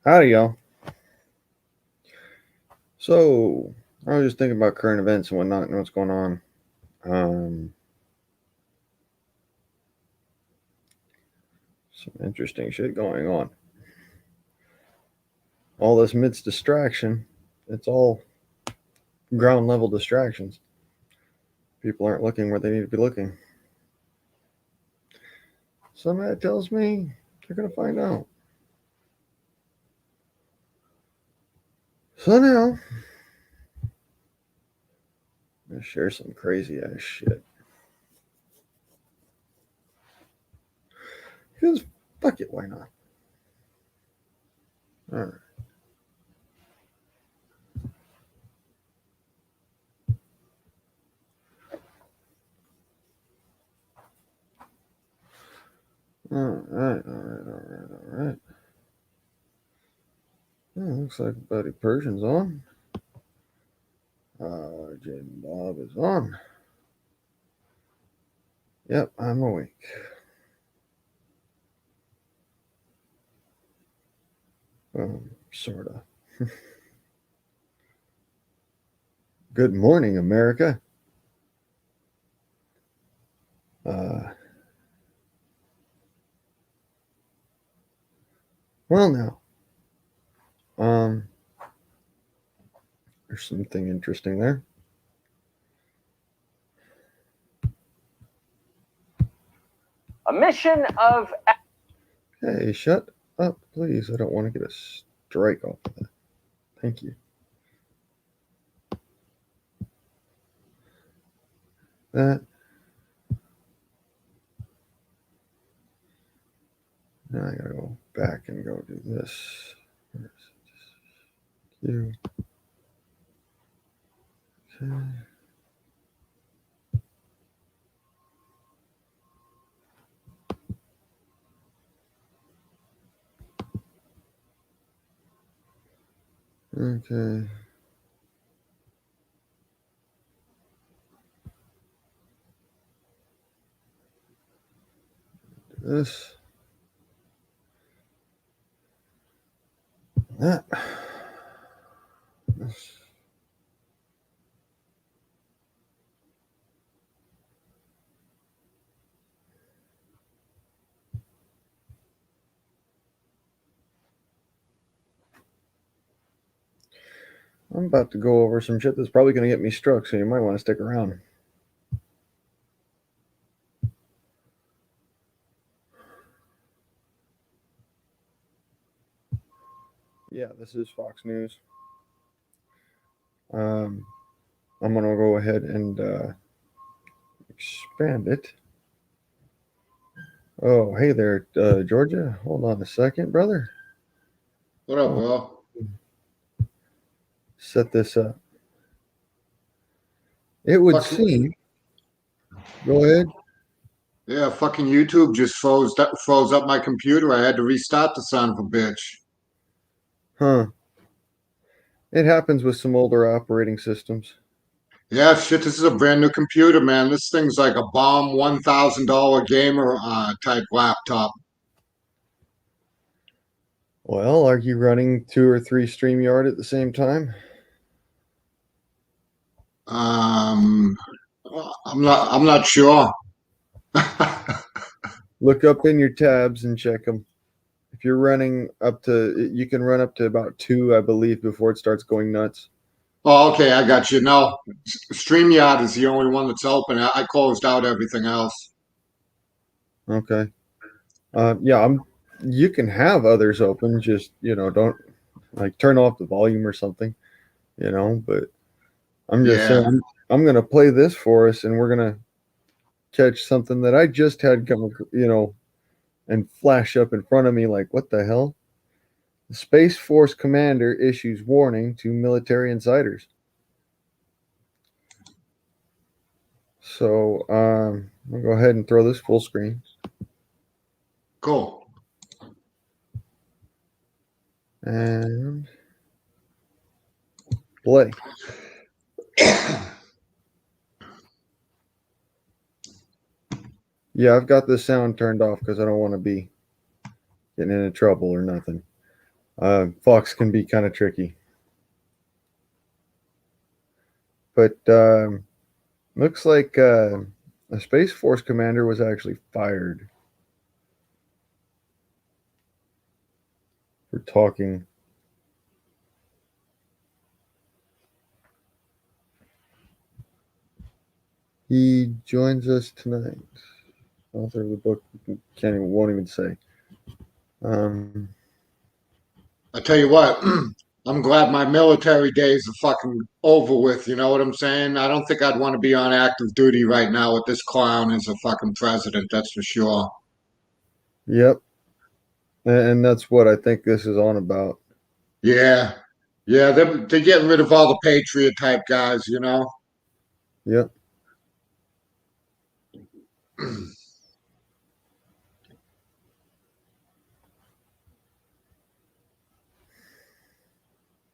Howdy, y'all. So, I was just thinking about current events and whatnot and what's going on. Some interesting shit going on. All this midst distraction, it's all ground level distractions. People aren't looking where they need to be looking. Some of that tells me they're going to find out. So now, I'm going to share some crazy ass shit. Because, fuck it, why not? Alright. Alright. Looks like Buddy Persian's on. Jaden Bob is on. Yep, I'm awake. Sorta. Good morning, America. Well, now, there's something interesting there. A mission of. Hey, shut up, please. I don't want to get a strike off of that. Thank you. That. Now I gotta go back and go do this. Q. Okay. Okay. This. That. This. I'm about to go over some shit that's probably going to get me struck, so you might want to stick around. Yeah, this is Fox News. I'm going to go ahead and expand it. Oh, hey there, Georgia. Hold on a second, brother. What up, bro? Set this up. It would seem. Go ahead. Yeah, fucking YouTube just froze up my computer. I had to restart the son of a bitch. Huh. It happens with some older operating systems. Yeah, shit, this is a brand new computer, man. This thing's like a bomb $1,000 gamer type laptop. Well, are you running 2 or 3 StreamYard at the same time? I'm not sure. Look up in your tabs and check them. If you're running up to, you can run up to about 2, I believe, before it starts going nuts. Oh, okay, I got you. No, StreamYard is the only one that's open. I closed out everything else. Okay. Yeah, you can have others open, just, don't like turn off the volume or something, but I'm just Yeah. saying I'm going to play this for us and we're going to catch something that I just had come, and flash up in front of me like, what the hell? The Space Force commander issues warning to military insiders. So I'll go ahead and throw this full screen. Cool. And play. Yeah, I've got the sound turned off because I don't want to be getting into trouble or nothing. Fox can be kind of tricky. But looks like a Space Force commander was actually fired for talking. He joins us tonight. Author of the book won't even say. I tell you what, I'm glad my military days are fucking over with. You know what I'm saying? I don't think I'd want to be on active duty right now with this clown as a fucking president. That's for sure. Yep, and that's what I think this is on about. Yeah, yeah, they're getting rid of all the patriot type guys. You know. Yep.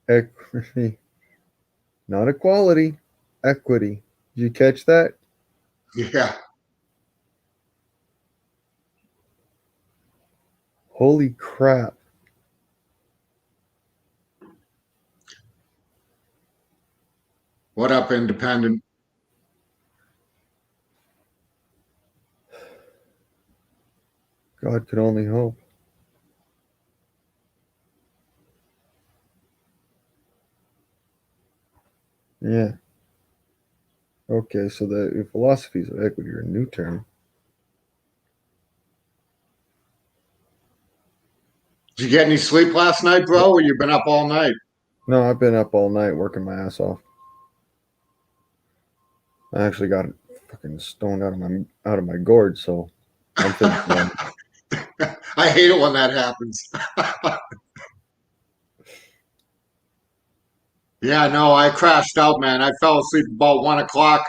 Equity, not equality, equity. Did you catch that? Yeah. Holy crap. What up, independent? God could only hope. Yeah. Okay, so the philosophies of equity are a new term. Did you get any sleep last night, bro? Or you been up all night? No, I've been up all night working my ass off. I actually got fucking stoned out of my gourd, so I'm thinking. I hate it when that happens. Yeah, no, I crashed out, man. I fell asleep about 1 o'clock,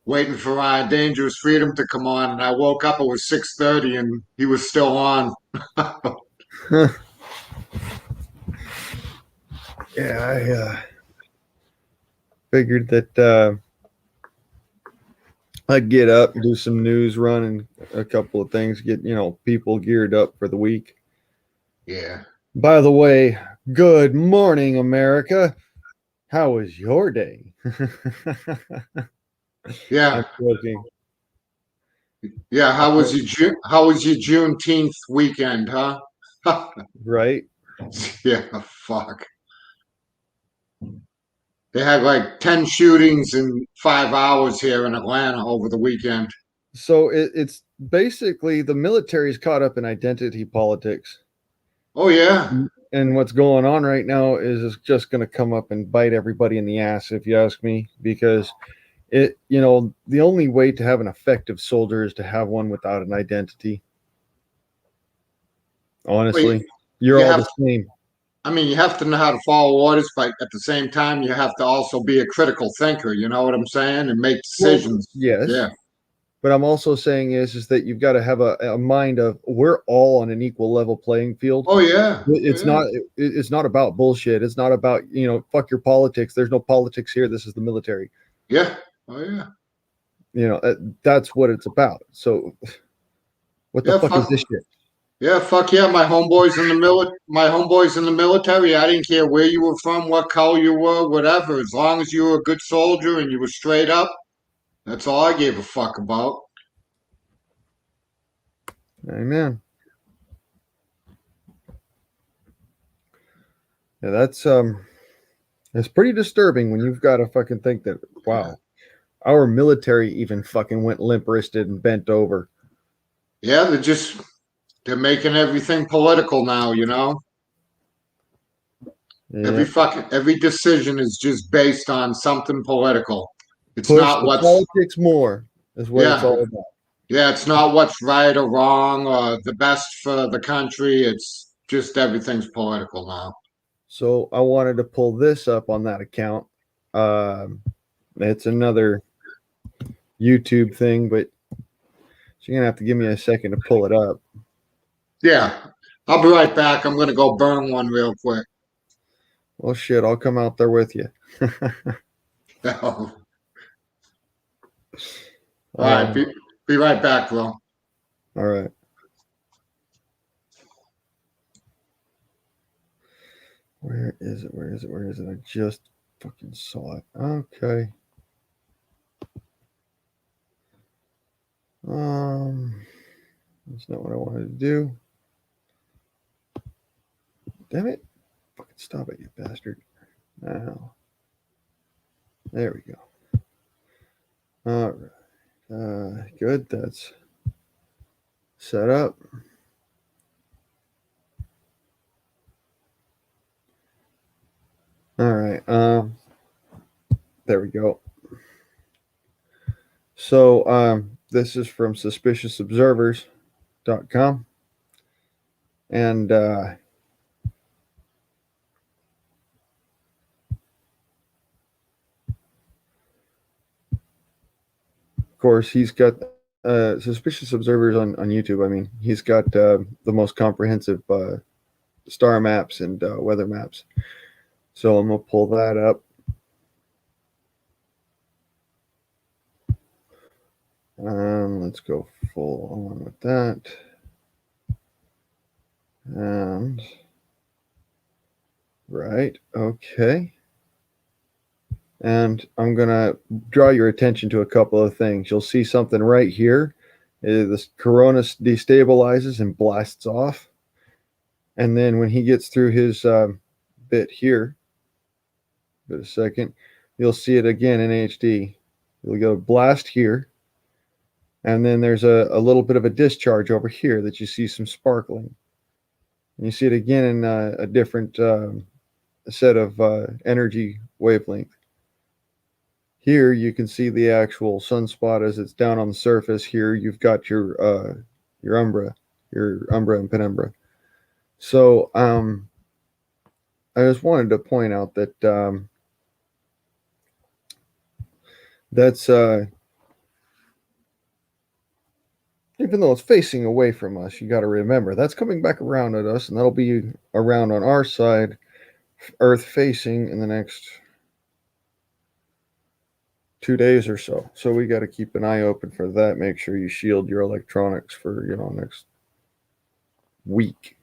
waiting for Dangerous Freedom to come on, and I woke up. It was 6:30, and he was still on. Yeah, I figured that I'd get up, do some news run, and a couple of things, get people geared up for the week. Yeah. By the way, good morning, America. How was your day? Yeah. I'm joking. Yeah. How was your Juneteenth weekend, huh? Right? Yeah. Fuck. They had like 10 shootings in 5 hours here in Atlanta over the weekend. So it's basically the military's caught up in identity politics. Oh yeah. And what's going on right now is it's just going to come up and bite everybody in the ass, if you ask me, because the only way to have an effective soldier is to have one without an identity. Honestly, Well, you're you all have the same. I mean, you have to know how to follow orders, but at the same time, you have to also be a critical thinker. You know what I'm saying? And make Well, decisions. yes. Yeah. But I'm also saying is that you've got to have a mind of we're all on an equal level playing field. Oh yeah. It's Yeah. not about bullshit. It's not about fuck your politics. There's no politics here. This is the military. Yeah. Oh yeah. That's what it's about. So what the Yeah. fuck is Fuck. this shit? Yeah. Fuck yeah. My homeboys in the military. I didn't care where you were from, what color you were, whatever. As long as you were a good soldier and you were straight up, that's all I gave a fuck about. Amen. Yeah, it's pretty disturbing when you've got to fucking think that wow, our military even fucking went limp wristed and bent over. Yeah. They're making everything political now. You know. Yeah. Every decision is just based on something political. It's Push not the what's politics more is what it's yeah, all about. yeah, it's not what's right or wrong or the best for the country. It's just everything's political now. So I wanted to pull this up on that account. It's another YouTube thing, but you're gonna have to give me a second to pull it up. Yeah. I'll be right back. I'm gonna go burn one real quick. Well, shit, I'll come out there with you. All right, be right back, bro. All right. Where is it? Where is it? Where is it? I just fucking saw it. Okay. That's not what I wanted to do. Damn it. Fucking stop it, you bastard. Now. There we go. All right. Good. That's set up. All right. There we go. So this is from suspiciousobservers.com. And of course, he's got Suspicious Observers on YouTube. I mean, he's got the most comprehensive star maps and weather maps. So I'm going to pull that up. Let's go full on with that. And right, okay. And I'm going to draw your attention to a couple of things. You'll see something right here. The corona destabilizes and blasts off. And then when he gets through his bit here, wait a second, you'll see it again in HD. You'll go blast here. And then there's a little bit of a discharge over here that you see some sparkling. And you see it again in a different set of energy wavelength. Here you can see the actual sunspot as it's down on the surface. Here you've got your umbra and penumbra. So I just wanted to point out that that's even though it's facing away from us, you got to remember that's coming back around at us, and that'll be around on our side, Earth facing, in the next 2 days or so. So we got to keep an eye open for that. Make sure you shield your electronics for next week.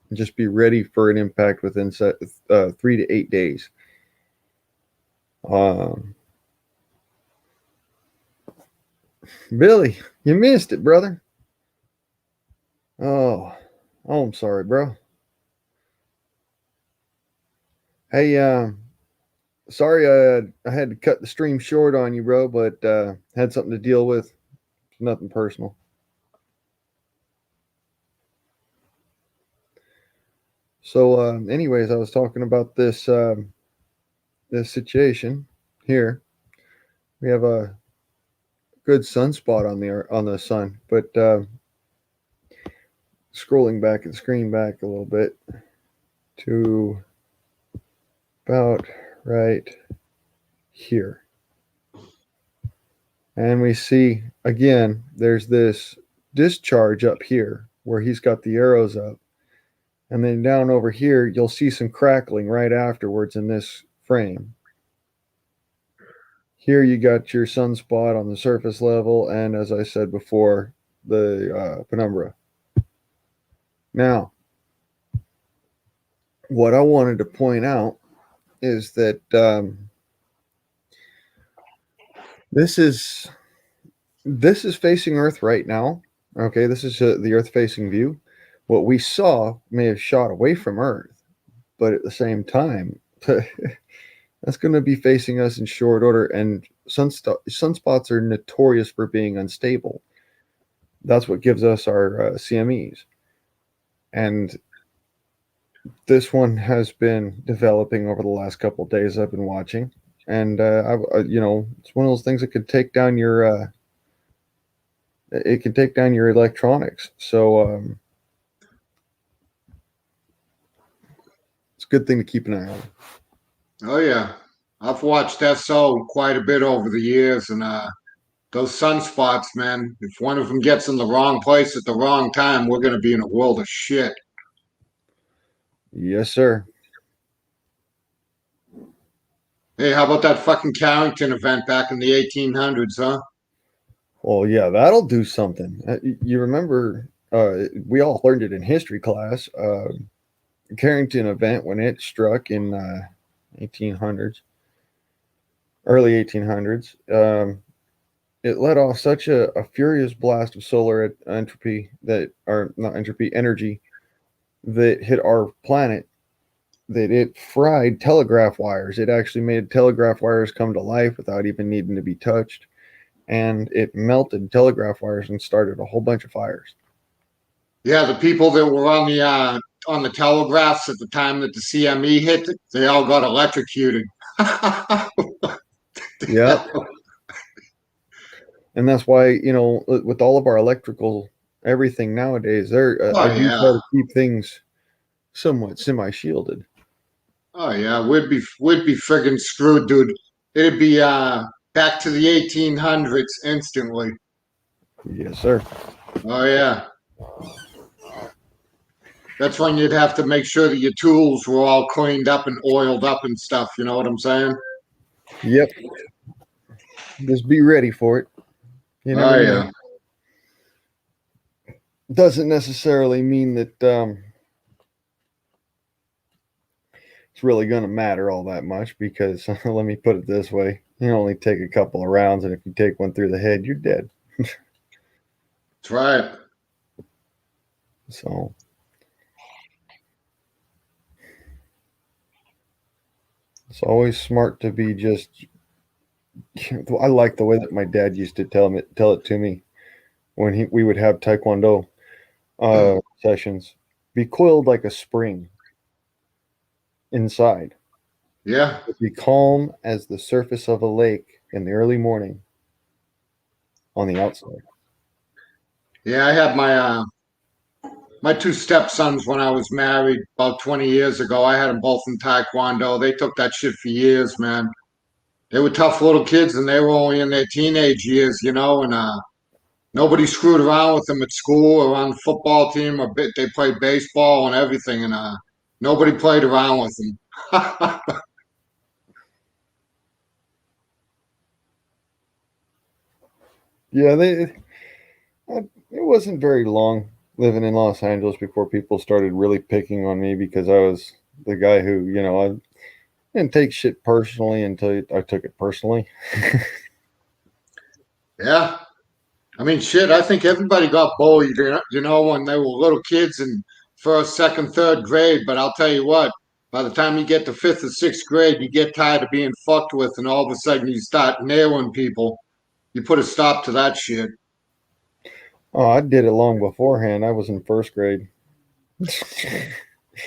And just be ready for an impact within 3 to 8 days. Billy, you missed it, brother. Oh, I'm sorry, bro. Hey, sorry I had to cut the stream short on you, bro, but had something to deal with. Nothing personal. So, anyways, I was talking about this this situation here. We have a good sunspot on the sun, but scrolling back the screen back a little bit to about right here. And we see, again, there's this discharge up here where he's got the arrows up. And then down over here, you'll see some crackling right afterwards in this frame. Here you got your sunspot on the surface level, and as I said before, the penumbra. Now, what I wanted to point out is that this is facing Earth right now. Okay, this is the Earth-facing view. What we saw may have shot away from Earth, but at the same time, that's going to be facing us in short order. And sunspots are notorious for being unstable. That's what gives us our CMEs. And this one has been developing over the last couple of days. I've been watching, and it's one of those things that could take down your electronics. So it's a good thing to keep an eye on. Oh yeah, I've watched SO quite a bit over the years, and those sunspots, man. If one of them gets in the wrong place at the wrong time, we're gonna be in a world of shit. Yes, sir. Hey, how about that fucking Carrington event back in the 1800s, huh? Well, yeah, that'll do something. You remember, we all learned it in history class. Carrington event when it struck in 1800s, early 1800s. It let off such a furious blast of solar entropy that, or not entropy, energy that hit our planet that it fried telegraph wires. It actually made telegraph wires come to life without even needing to be touched. And it melted telegraph wires and started a whole bunch of fires. Yeah, the people that were on the telegraphs at the time that the CME hit, they all got electrocuted. Yep. And that's why, with all of our electrical everything nowadays, Oh I do yeah. try to keep things somewhat semi-shielded. Oh yeah, we'd be friggin' screwed, dude. It'd be back to the 1800s instantly. Yes, sir. Oh yeah. That's when you'd have to make sure that your tools were all cleaned up and oiled up and stuff, you know what I'm saying? Yep. Just be ready for it. You Oh never know. yeah. Doesn't necessarily mean that it's really going to matter all that much because let me put it this way. You only take a couple of rounds, and if you take one through the head, you're dead. That's right. So it's always smart to be just. I like the way that my dad used to tell it to me when we would have Taekwondo sessions. Be coiled like a spring inside. Yeah. Be calm as the surface of a lake in the early morning on the outside. Yeah, I had my two stepsons when I was married about 20 years ago. I had them both in Taekwondo. They took that shit for years, man. They were tough little kids and they were only in their teenage years, and nobody screwed around with them at school or on the football team they played baseball and everything, and nobody played around with them. Yeah, it wasn't very long living in Los Angeles before people started really picking on me because I was the guy who, I didn't take shit personally until I took it personally. Yeah. I mean, shit, I think everybody got bullied, when they were little kids in first, second, third grade. But I'll tell you what, by the time you get to fifth or sixth grade, you get tired of being fucked with, and all of a sudden you start nailing people. You put a stop to that shit. Oh, I did it long beforehand. I was in first grade.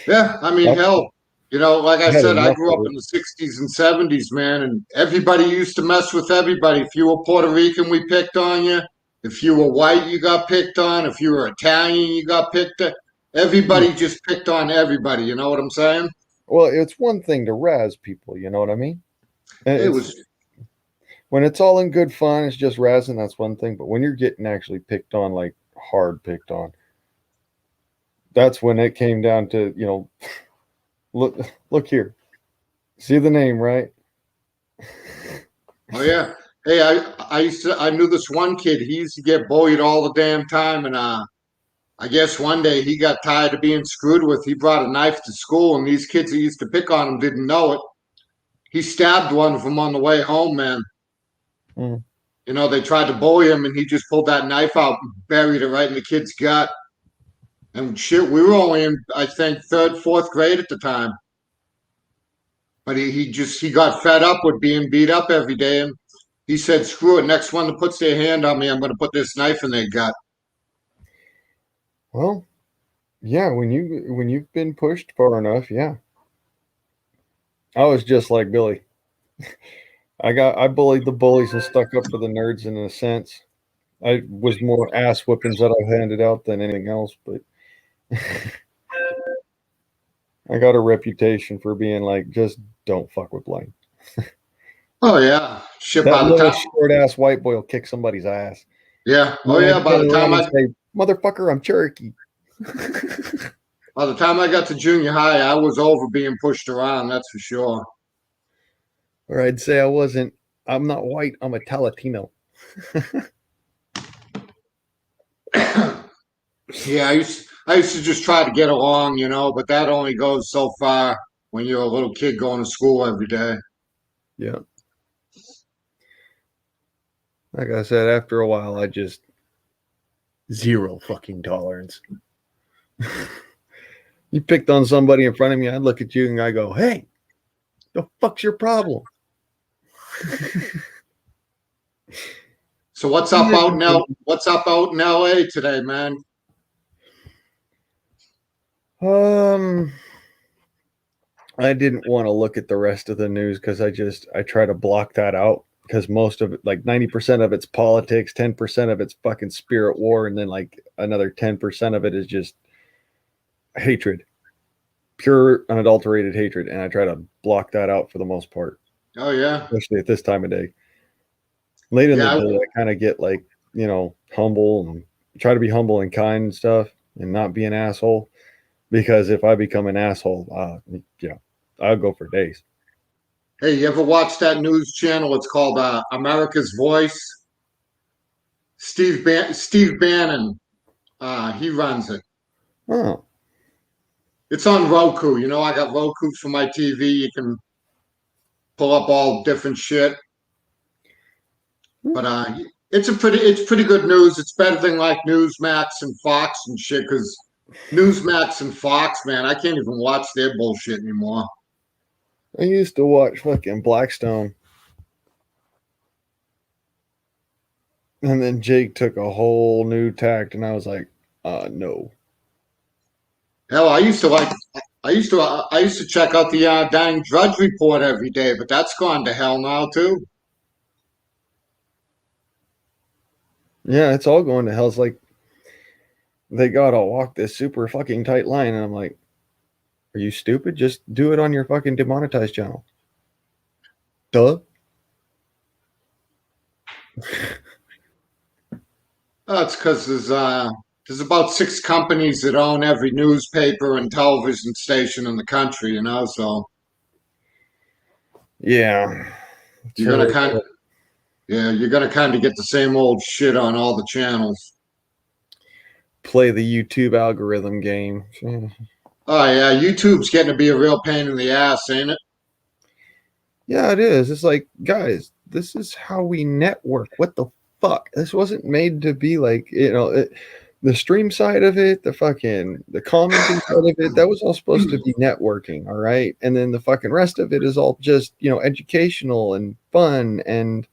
Yeah, I mean, I hell, like I had said, I enough grew of up it. in the 60s and 70s, man, and everybody used to mess with everybody. If you were Puerto Rican, we picked on you. If you were white, you got picked on. If you were Italian, you got picked on. Yeah. Everybody just picked on everybody. You know what I'm saying? Well, it's one thing to razz people, you know what I mean? And It it's was, when it's all in good fun, it's just razzing, that's one thing. But when you're getting actually picked on, like hard picked on, that's when it came down to, look here. See the name, right? oh yeah. Hey, I knew this one kid. He used to get bullied all the damn time, and I guess one day he got tired of being screwed with. He brought a knife to school, and these kids that used to pick on him didn't know it. He stabbed one of them on the way home, man. Mm. They tried to bully him, and he just pulled that knife out and buried it right in the kid's gut. And shit, we were only in, I think, third, fourth grade at the time. But he got fed up with being beat up every day, and he said, "Screw it. Next one that puts their hand on me, I'm going to put this knife in their gut." Well, yeah, when you've been pushed far enough, yeah. I was just like Billy. I bullied the bullies and stuck up for the nerds in a sense. I was more ass whippings that I handed out than anything else, but I got a reputation for being like, just don't fuck with Blaine. Oh yeah, shit. That little short ass white boy will kick somebody's ass. Yeah, And oh then yeah. I turn around and say, "Motherfucker, I'm Cherokee." By the time I got to junior high, I was over being pushed around. That's for sure. Or I'd say I wasn't. I'm not white. I'm a Talatino. Yeah, I used to just try to get along, but that only goes so far when you're a little kid going to school every day. Yeah. Like I said, after a while, I just zero fucking tolerance. You picked on somebody in front of me, I'd look at you and I go, "Hey, the fuck's your problem?" So what's up out now? What's up out in LA today, man? I didn't want to look at the rest of the news because I try to block that out because most of it, like 90% of it's politics, 10% of it's fucking spirit war, and then like another 10% of it is just hatred, pure unadulterated hatred, and I try to block that out for the most part, Oh yeah, especially at this time of day. Late in the yeah. day, I kind of get like, humble and try to be humble and kind and stuff and not be an asshole. Because if I become an asshole, I'll go for days. Hey, you ever watch that news channel? It's called America's Voice. Steve Bannon, he runs it. Oh, It's on Roku. I got Roku for my TV. You can pull up all different shit. But it's pretty good news. It's better than like Newsmax and Fox and shit. Because Newsmax and Fox, man, I can't even watch their bullshit anymore. I used to watch fucking Blackstone. And then Jake took a whole new tact, and I was like, no. Hell, I used to check out the dang Drudge Report every day, but that's gone to hell now too. Yeah, it's all going to hell. It's like they gotta walk this super fucking tight line, and I'm like, are you stupid? Just do it on your fucking demonetized channel. Duh. It's because there's about 6 companies that own every newspaper and television station in the country, so Yeah. you're So gonna they kind of you're gonna kind of get the same old shit on all the channels. play the YouTube algorithm game. Oh yeah, YouTube's getting to be a real pain in the ass, ain't it? Yeah, it is. It's like, guys, this is how we network. What the fuck? This wasn't made to be like, the stream side of it, the commenting side of it, that was all supposed to be networking, all right? And then the fucking rest of it is all just, educational and fun and,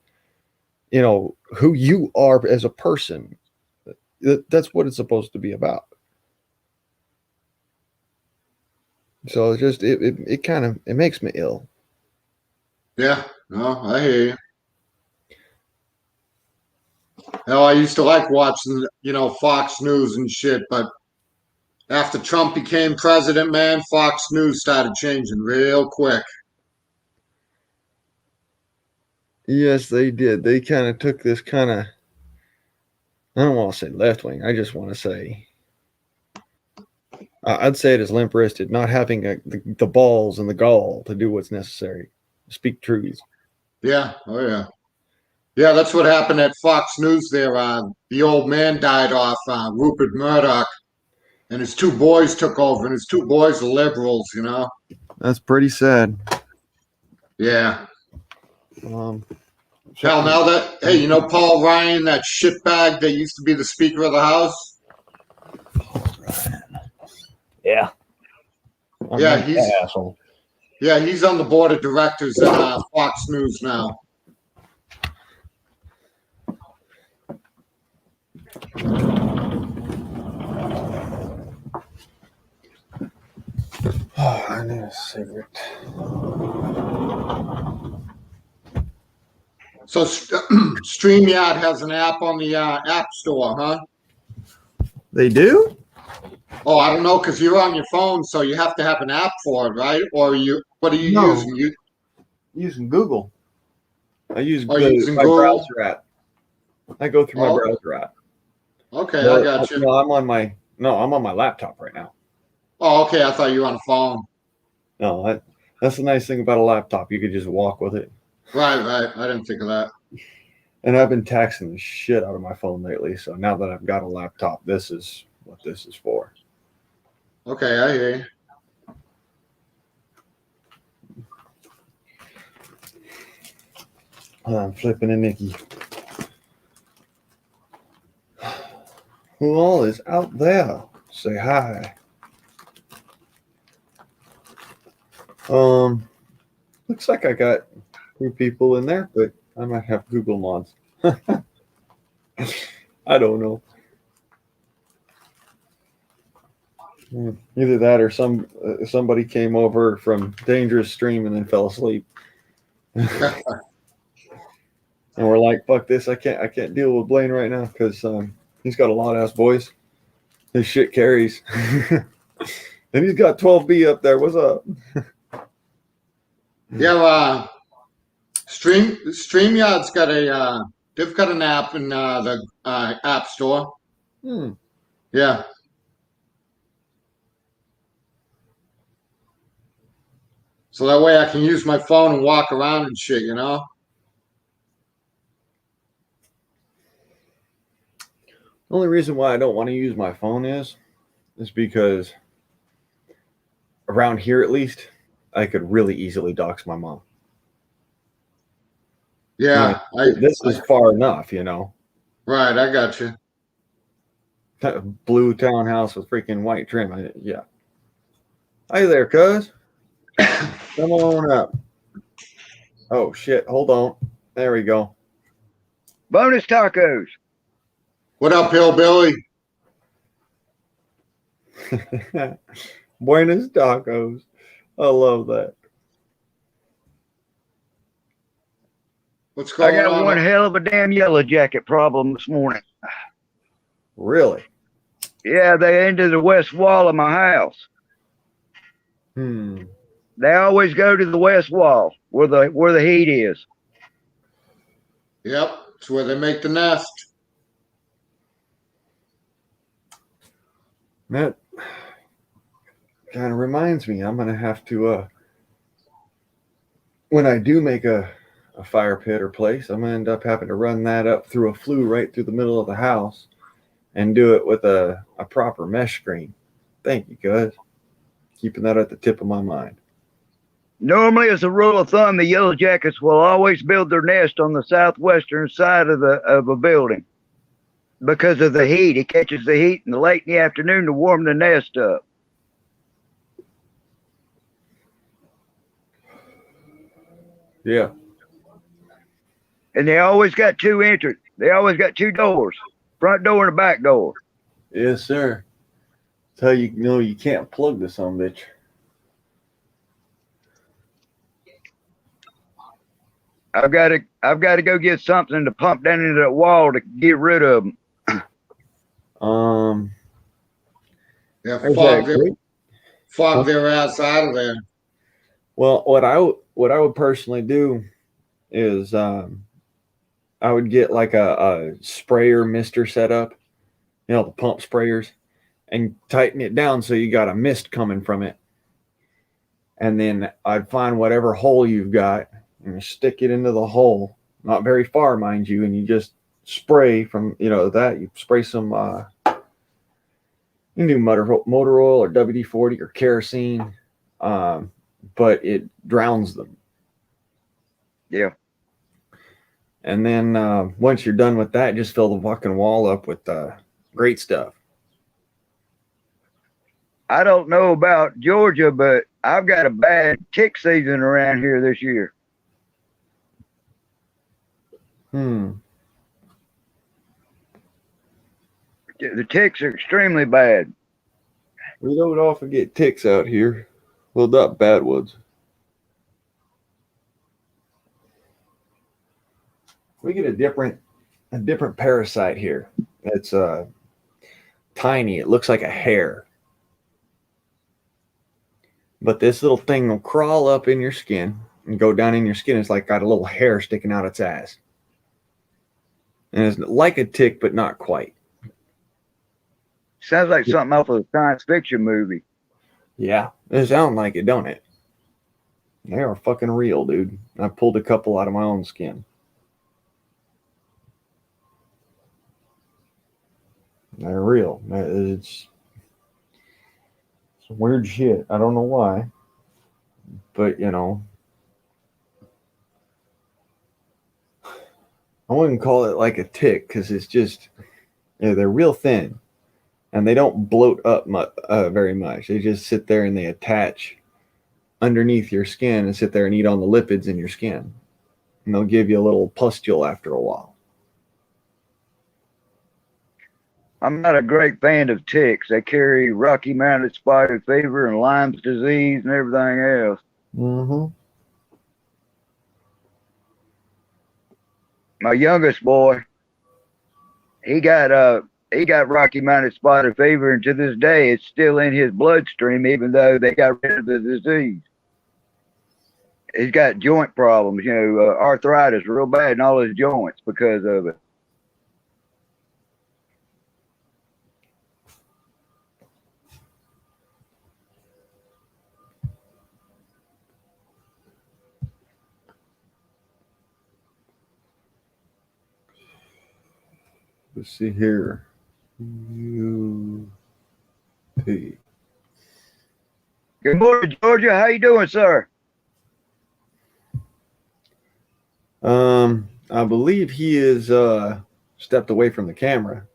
who you are as a person. That's what it's supposed to be about. So it's just, it kind of, it makes me ill. Yeah, no, I hear you. Hell, I used to like watching, Fox News and shit, but after Trump became president, man, Fox News started changing real quick. Yes, they did. They kind of took this kind of, I don't want to say left wing. I just want to say, I'd say it as limp wristed, not having the balls and the gall to do what's necessary, speak truths. Yeah, oh yeah. Yeah, that's what happened at Fox News there. The old man died off, Rupert Murdoch, and his 2 boys took over, and his 2 boys are liberals. That's pretty sad. Yeah. Um, Hell, now that, hey, Paul Ryan, that shitbag that used to be the Speaker of the House? yeah. Yeah, he's on the board of directors at Fox News now. Oh, I need a cigarette. So StreamYard has an app on the App Store, huh? They do? Oh, I don't know, because you're on your phone, so you have to have an app for it, right? Or what are you No. using? You Using Google. I use are you using my Google? browser app. I go through my browser app. Okay, No, I got you. No, I'm on my laptop right now. Oh, okay, I thought you were on a phone. No, that's the nice thing about a laptop. You could just walk with it. Right. I didn't think of that. And I've been taxing the shit out of my phone lately. So now that I've got a laptop, this is what this is for. Okay, I hear you. I'm flipping a Nikki. Who all is out there? Say hi. Looks like I got 2 people in there, but I might have Google mods. I don't know. Either that or somebody came over from dangerous stream and then fell asleep. And we're like, fuck this, I can't deal with Blaine right now because he's got a loud ass voice. His shit carries. And he's got 12B up there. What's up? Yeah, StreamYard's got they've got an app in the App Store. Hmm. Yeah. So that way I can use my phone and walk around and shit, you know? The only reason why I don't want to use my phone is because around here at least, I could really easily dox my mom. Yeah, This is far enough, you know. Right, I got you. Blue townhouse with freaking white trim. Yeah. Hey there, cuz. Come on up. Oh shit! Hold on. There we go. Bonus tacos. What up, hillbilly? Buenos tacos. I love that. What's I going got on? one hell of a damn yellow jacket problem this morning. Really? Yeah, they ended the west wall of my house. They always go to the west wall where the heat is. Yep, it's where they make the nest. That kind of reminds me, I'm gonna have to when I do make a fire pit or place, I'm gonna end up having to run that up through a flue right through the middle of the house and do it with a proper mesh screen. Thank you, guys. Keeping that at the tip of my mind. Normally, as a rule of thumb, the yellow jackets will always build their nest on the southwestern side of a building because of the heat. It catches the heat in the late in the afternoon to warm the nest up. Yeah. And they always got 2 entrances. They always got 2 doors, front door and a back door. Yes, sir. That's how you know you can't plug this on, bitch. I've got to go get something to pump down into that wall to get rid of them. Yeah, fog their ass out of there. Well, what I would personally do is I would get like a sprayer mister setup, you know, the pump sprayers, and tighten it down so you got a mist coming from it. And then I'd find whatever hole you've got and you stick it into the hole, not very far, mind you, and you just spray from, you know, that you spray some you can do motor oil or WD-40 or kerosene, but it drowns them. Yeah. And then once you're done with that, just fill the fucking wall up with great stuff. I don't know about Georgia, but I've got a bad tick season around here this year. The ticks are extremely bad. We don't often get ticks out here. Well, not bad ones. We get a different parasite here. It's tiny. It looks like a hair. But this little thing will crawl up in your skin and go down in your skin. It's like got a little hair sticking out its ass. And it's like a tick, but not quite. Sounds like something off of a science fiction movie. Yeah, it sounds like it, don't it? They are fucking real, dude. I pulled a couple out of my own skin. They're real. Weird shit. I don't know why. But, you know, I wouldn't call it like a tick because it's just, they're real thin and they don't bloat up very much. They just sit there and they attach underneath your skin and sit there and eat on the lipids in your skin. And they'll give you a little pustule after a while. I'm not a great fan of ticks. They carry Rocky Mountain spotted fever and Lyme's disease and everything else. Mm-hmm. My youngest boy, he got Rocky Mountain spotted fever, and to this day, it's still in his bloodstream, even though they got rid of the disease. He's got joint problems, arthritis real bad in all his joints because of it. Let's see here. UP. Good morning, Georgia. How you doing, sir? I believe he is stepped away from the camera.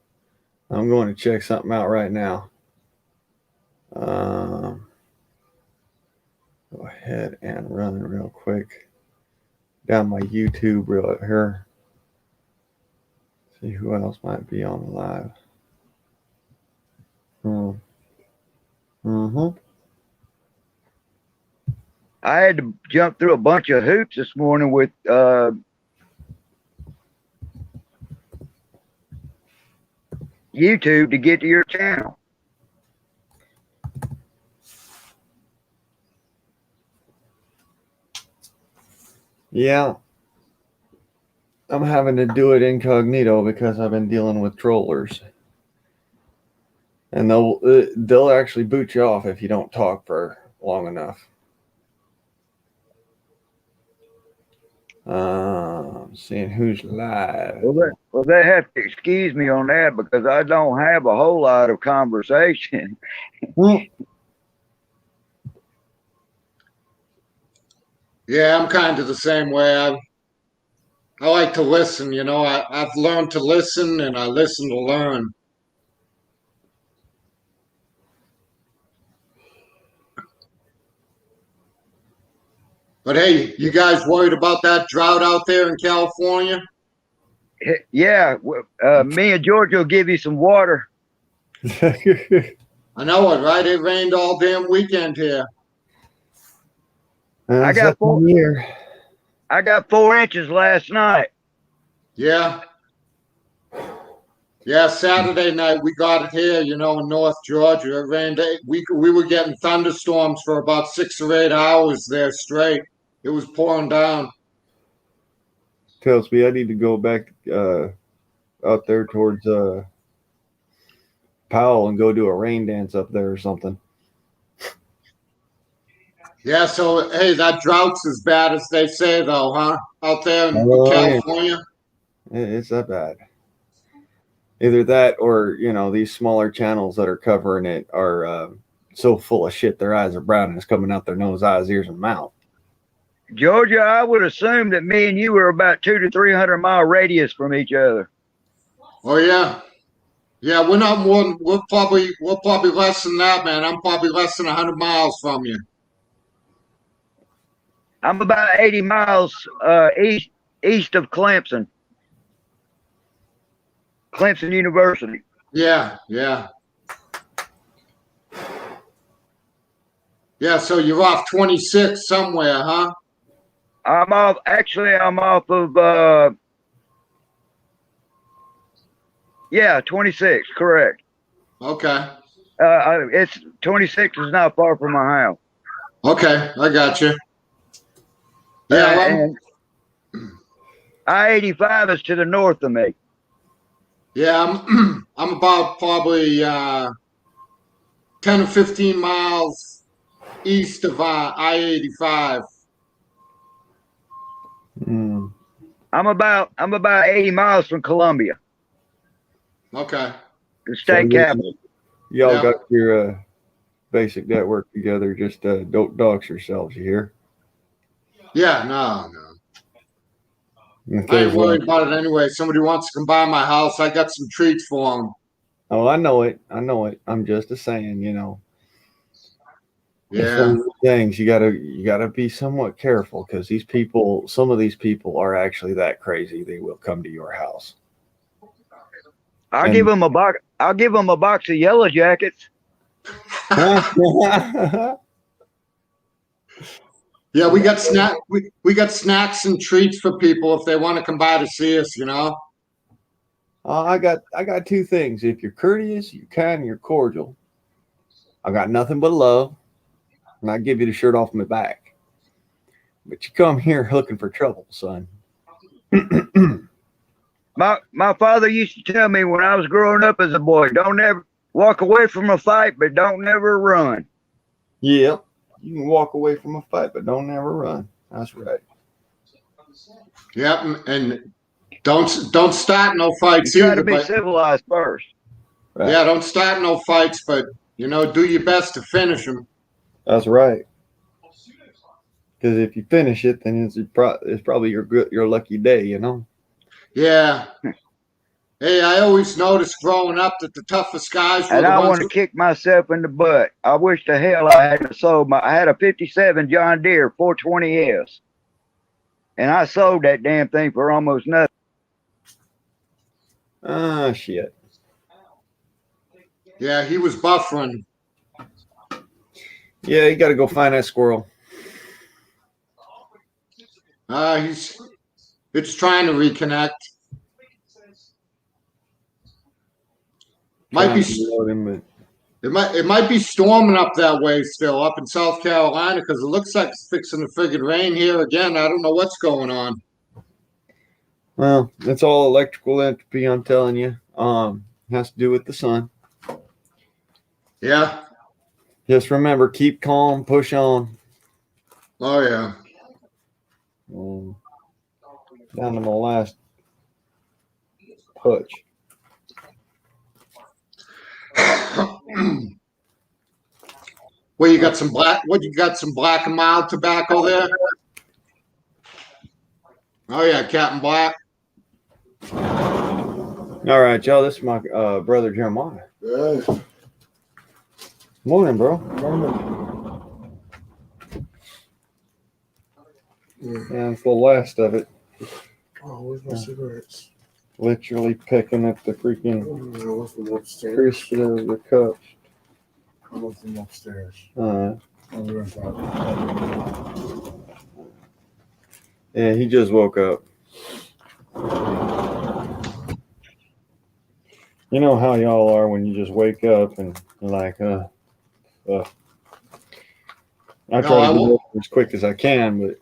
I'm going to check something out right now. Go ahead and run real quick down my YouTube real here. See who else might be on the live. Mm-hmm. I had to jump through a bunch of hoops this morning with YouTube to get to your channel. Yeah. I'm having to do it incognito because I've been dealing with trollers. And they'll actually boot you off if you don't talk for long enough. Seeing who's live. Well, they have to excuse me on that because I don't have a whole lot of conversation. Yeah, I'm kind of the same way. I like to listen, I've learned to listen and I listen to learn. But hey, you guys worried about that drought out there in California? Yeah, me and Georgia will give you some water. I know it, right? It rained all damn weekend here. I got 4 inches last night. Yeah. Yeah, Saturday night we got it here, in North Georgia. It rained. We were getting thunderstorms for about 6 or 8 hours there straight. It was pouring down. Tells me I need to go back out there towards Powell and go do a rain dance up there or something. Yeah, so hey, that drought's as bad as they say though, huh? Out there in California. It's that bad. Either that or, these smaller channels that are covering it are so full of shit their eyes are brown and it's coming out their nose, eyes, ears, and mouth. Georgia, I would assume that me and you were about 200 to 300 mile radius from each other. Oh yeah, yeah. We're not more. We're probably less than that, man. I'm probably less than 100 miles from you. I'm about 80 miles east of Clemson University. Yeah, yeah. Yeah, so you're off 26 somewhere, huh? I'm off of 26, correct. Okay. It's 26 is not far from my house. Okay, I got you. Yeah, and I-85 is to the north of me. Yeah, I'm about probably 10 or 15 miles east of I-85. I'm about 80 miles from Columbia. Okay. The state capital. Y'all got your basic network together. Just don't dox yourselves. You hear? Yeah, no. I Because ain't worried about it anyway. Somebody wants to come by my house, I got some treats for them. oh, I know it. I'm just a saying. It's one Yeah. of the things you gotta be somewhat careful because some of these people are actually that crazy. They will come to your house. I'll give them a box. I'll give them a box of Yellow Jackets. Yeah, we got we got snacks and treats for people if they want to come by to see us, I got two things. If you're courteous, you're kind, and you're cordial, I got nothing but love, and I give you the shirt off my back. But you come here looking for trouble, son. My father used to tell me when I was growing up as a boy, don't ever walk away from a fight, but don't never run. Yep. You can walk away from a fight, but don't ever run. That's right. Yep, and don't start no fights You try either. to be But civilized first. Right. yeah, don't start no fights. But do your best to finish them. That's right. Because if you finish it, then it's probably your lucky day. Yeah. Hey, I always noticed growing up that the toughest guys were And the I ones. want to kick myself in the butt. I wish to hell I hadn't sold I had a 57 John Deere 420S. And I sold that damn thing for almost nothing. Ah, shit. Yeah, he was buffering. Yeah, you got to go find that squirrel. It's trying to reconnect. Might be. It might be storming up that way still, up in South Carolina, because it looks like it's fixing to friggin' rain here again. I don't know what's going on. Well, it's all electrical entropy, I'm telling you. Has to do with the sun. Yeah. Just remember, keep calm, push on. Oh yeah. Down to my last push. Well, you got some black. What you got? Some black and mild tobacco there. Oh yeah, Captain Black. All right, y'all. This is my brother Jeremiah. Yeah. Morning, bro. Morning. And it's the last of it. Oh, where's my cigarettes? Literally picking up the freaking I left them upstairs. crisp of the cups. I left them upstairs. Uh, I'll be right back. yeah, he just woke up. You know how y'all are when you just wake up and you're like, I try to get up as quick as I can, but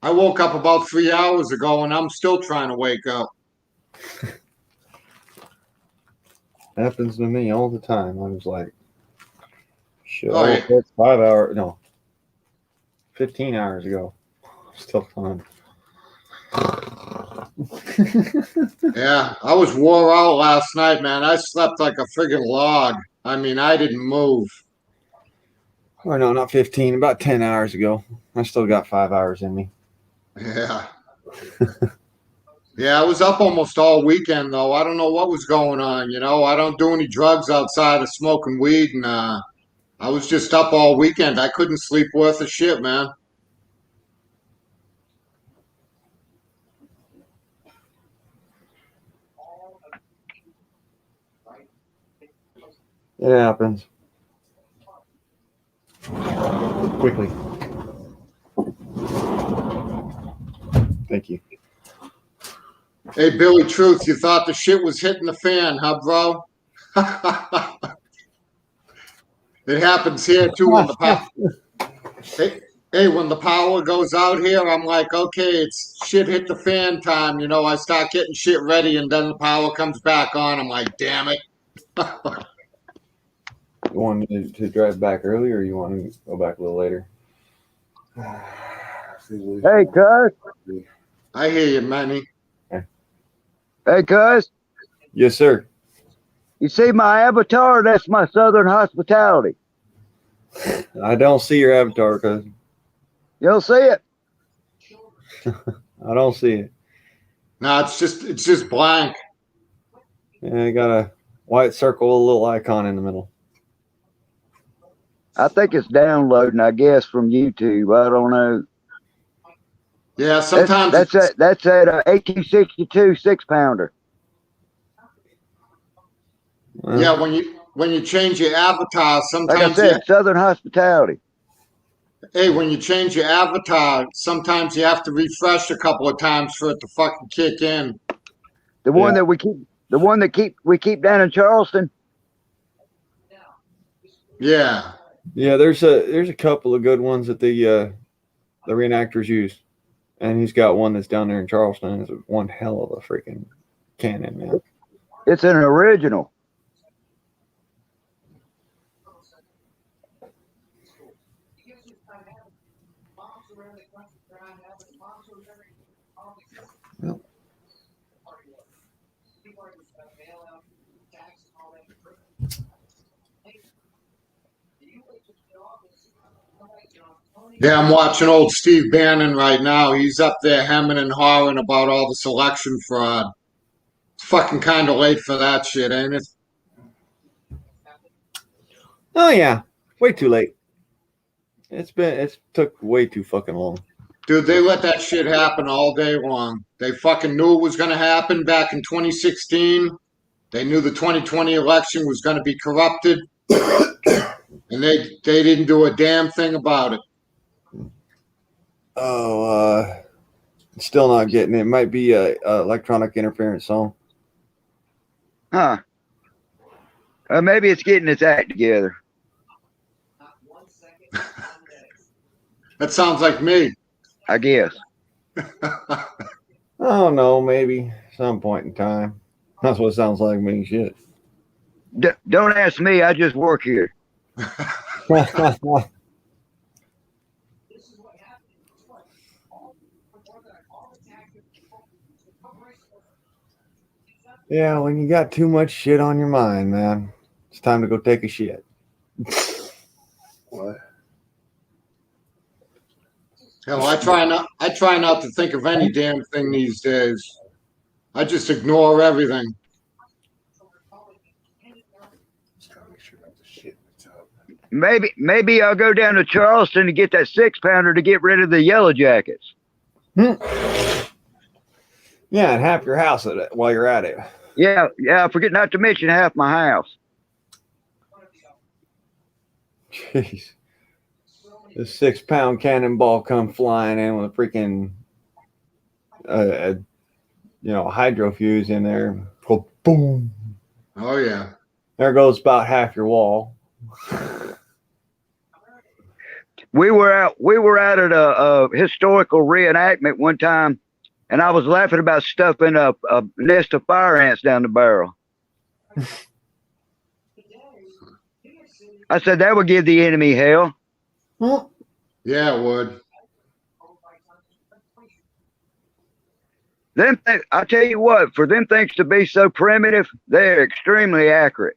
I woke up about 3 hours ago, and I'm still trying to wake up. happens to me all the time. I was like, shit, Oh, I woke up 5 hours, no, 15 hours ago. Still fun. Yeah, I was wore out last night, man. I slept like a friggin' log. I mean, I didn't move. Or no, not 15, about 10 hours ago. I still got 5 hours in me. Yeah. Yeah, I was up almost all weekend, though. I don't know what was going on, I don't do any drugs outside of smoking weed, and I was just up all weekend. I couldn't sleep worth a shit, man. It happens. Quickly. Thank you. Hey, Billy Truth, you thought the shit was hitting the fan, huh, bro? It happens here, too, when the power... Hey, when the power goes out here, I'm like, okay, it's shit hit the fan time. I start getting shit ready, and then the power comes back on. I'm like, damn it. You want me to drive back early, or you want to go back a little later? Hey, cuz. I hear you, Manny. Hey, cuz. Yes, sir. You see my avatar? That's my Southern hospitality. I don't see your avatar, cousin. You don't see it? I don't see it. No, it's just blank. Yeah, you got a white circle with a little icon in the middle. I think it's downloading, I guess, from YouTube. I don't know. Yeah, sometimes That's at 1862 6-pounder. yeah, when you change your avatar, Like I sometimes said, Southern hospitality. when you change your avatar, sometimes you have to refresh a couple of times for it to fucking kick in. The one that we keep down in Charleston. Yeah. Yeah, there's a couple of good ones that the reenactors use, and he's got one that's down there in Charleston. It's one hell of a freaking cannon, man. It's an original. Yep. Yeah, I'm watching old Steve Bannon right now. He's up there hemming and hawing about all this election fraud. It's fucking kind of late for that shit, ain't it? Oh yeah, way too late. It's took way too fucking long. Dude, they let that shit happen all day long. They fucking knew it was going to happen back in 2016. They knew the 2020 election was going to be corrupted. And they didn't do a damn thing about it. Oh, still not getting it. It might be a electronic interference song. Huh. Maybe it's getting its act together. That sounds like me. I guess. I don't know, maybe some point in time. That's what it sounds like to me. Shit. Don't ask me. I just work here. Yeah, when you got too much shit on your mind, man, it's time to go take a shit. What? Hell, I try not to think of any damn thing these days. I just ignore everything. Just gotta make sure not to shit in the tub. Maybe I'll go down to Charleston to get that 6-pounder to get rid of the yellow jackets. Yeah, and half your house at it while you're at it. Yeah. I forget not to mention half my house. Jeez. The 6-pound cannonball come flying in with a freaking hydro fuse in there. Go boom. Oh yeah. There goes about half your wall. We were out at a historical reenactment one time, and I was laughing about stuffing a nest of fire ants down the barrel. I said that would give the enemy hell. Yeah, it would. I tell you what, for them things to be so primitive, they're extremely accurate.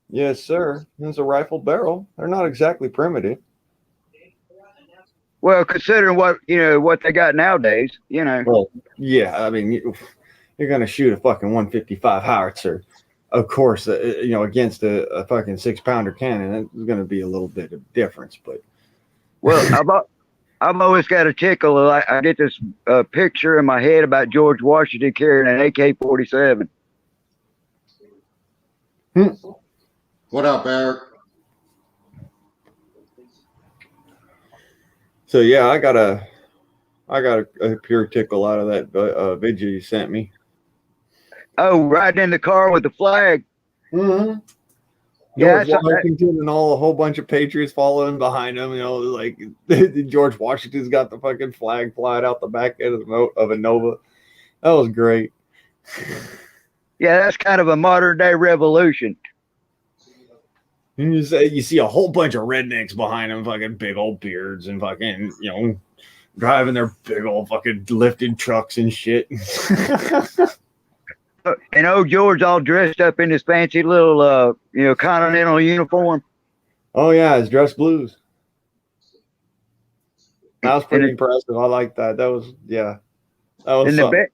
Yes, sir. It's a rifle barrel. They're not exactly primitive. Well, considering what they got nowadays, Well, yeah. I mean, you're gonna shoot a fucking 155 howitzer, of course. Against a fucking 6-pounder cannon, it's gonna be a little bit of difference. But well, I've always got a tickle. I get this picture in my head about George Washington carrying an AK-47. What up, Eric? So yeah, I got a pure tickle out of that video you sent me. Oh, riding in the car with the flag. Mm-hmm. Yeah, George Washington and a whole bunch of patriots following behind him. Like George Washington's got the fucking flag flying out the back end of a Nova. That was great. Yeah, that's kind of a modern day revolution. And you see a whole bunch of rednecks behind them, fucking big old beards and fucking, driving their big old fucking lifted trucks and shit. And old George all dressed up in his fancy little, continental uniform. Oh yeah, his dress blues. That was pretty And impressive. I like that. That was That was and something.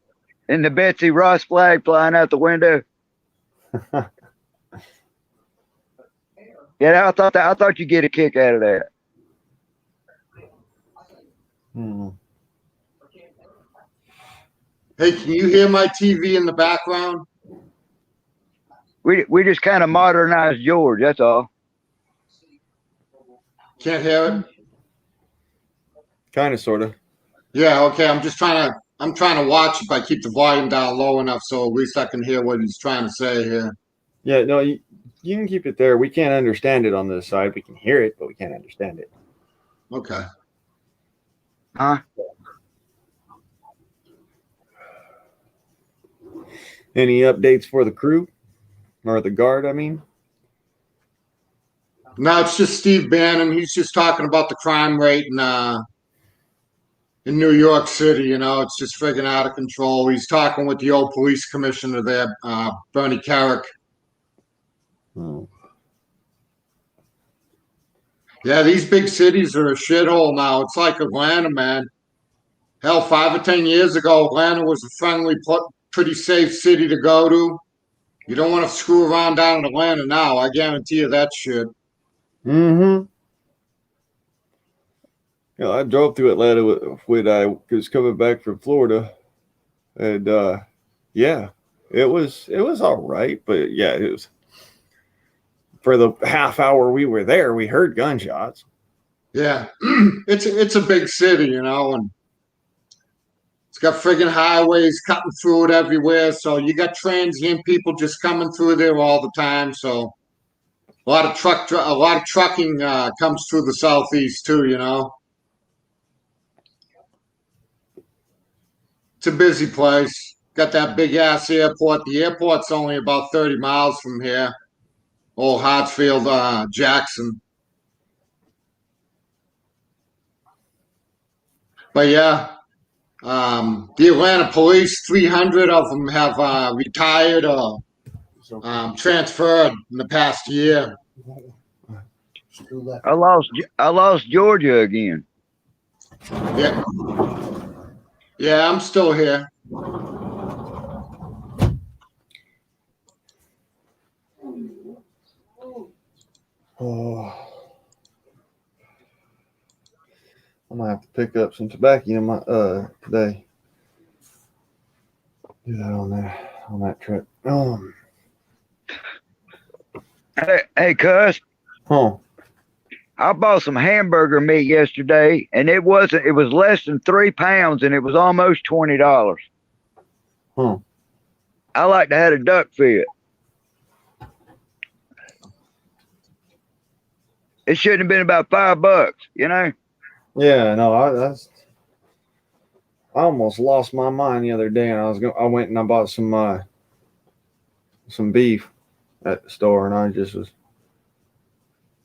the Betsy Ross flag flying out the window. Yeah, I thought you'd get a kick out of that. Hmm. Hey, can you hear my TV in the background? We just kind of modernized George. That's all. Can't hear it? Kind of, sort of. Yeah, okay. I'm trying to watch if I keep the volume down low enough so at least I can hear what he's trying to say here. Yeah, no, you can keep it there. We can't understand it on this side. We can hear it, but we can't understand it. Okay. Huh? Any updates for the crew or the guard? I mean, No, it's just Steve Bannon. He's just talking about the crime rate in New York City. You know, it's just friggin' out of control. He's talking with the old police commissioner there, Bernie Carrick. oh, Yeah, these big cities are a shithole now. It's like Atlanta, man. Hell, 5 or 10 years ago, Atlanta was a friendly, pretty safe city to go to. You don't want to screw around down in Atlanta now. I guarantee you that shit. mm-hmm. You know, I drove through Atlanta when I was coming back from Florida, and yeah, it was all right, but yeah, it was for the half hour we were there, we heard gunshots. Yeah, it's a big city, you know, and it's got friggin' highways cutting through it everywhere. So you got transient people just coming through there all the time. So a lot of trucking comes through the southeast too. You know, it's a busy place. Got that big ass airport. The airport's only about 30 miles from here. Old Hartsfield, Jackson. But yeah, the Atlanta police, 300 of them have retired or transferred in the past year. Still left. I lost Georgia again. Yeah, yeah, I'm still here. Oh, I'm gonna have to pick up some tobacco in my today. Do that on that trip. Hey, Cuz, Huh. I bought some hamburger meat yesterday, and it was less than 3 pounds, and it was almost $20. Huh. I like to have a duck fit. It shouldn't have been about $5, you know. Yeah, no, I almost lost my mind the other day, and I went and I bought some beef at the store, and I just was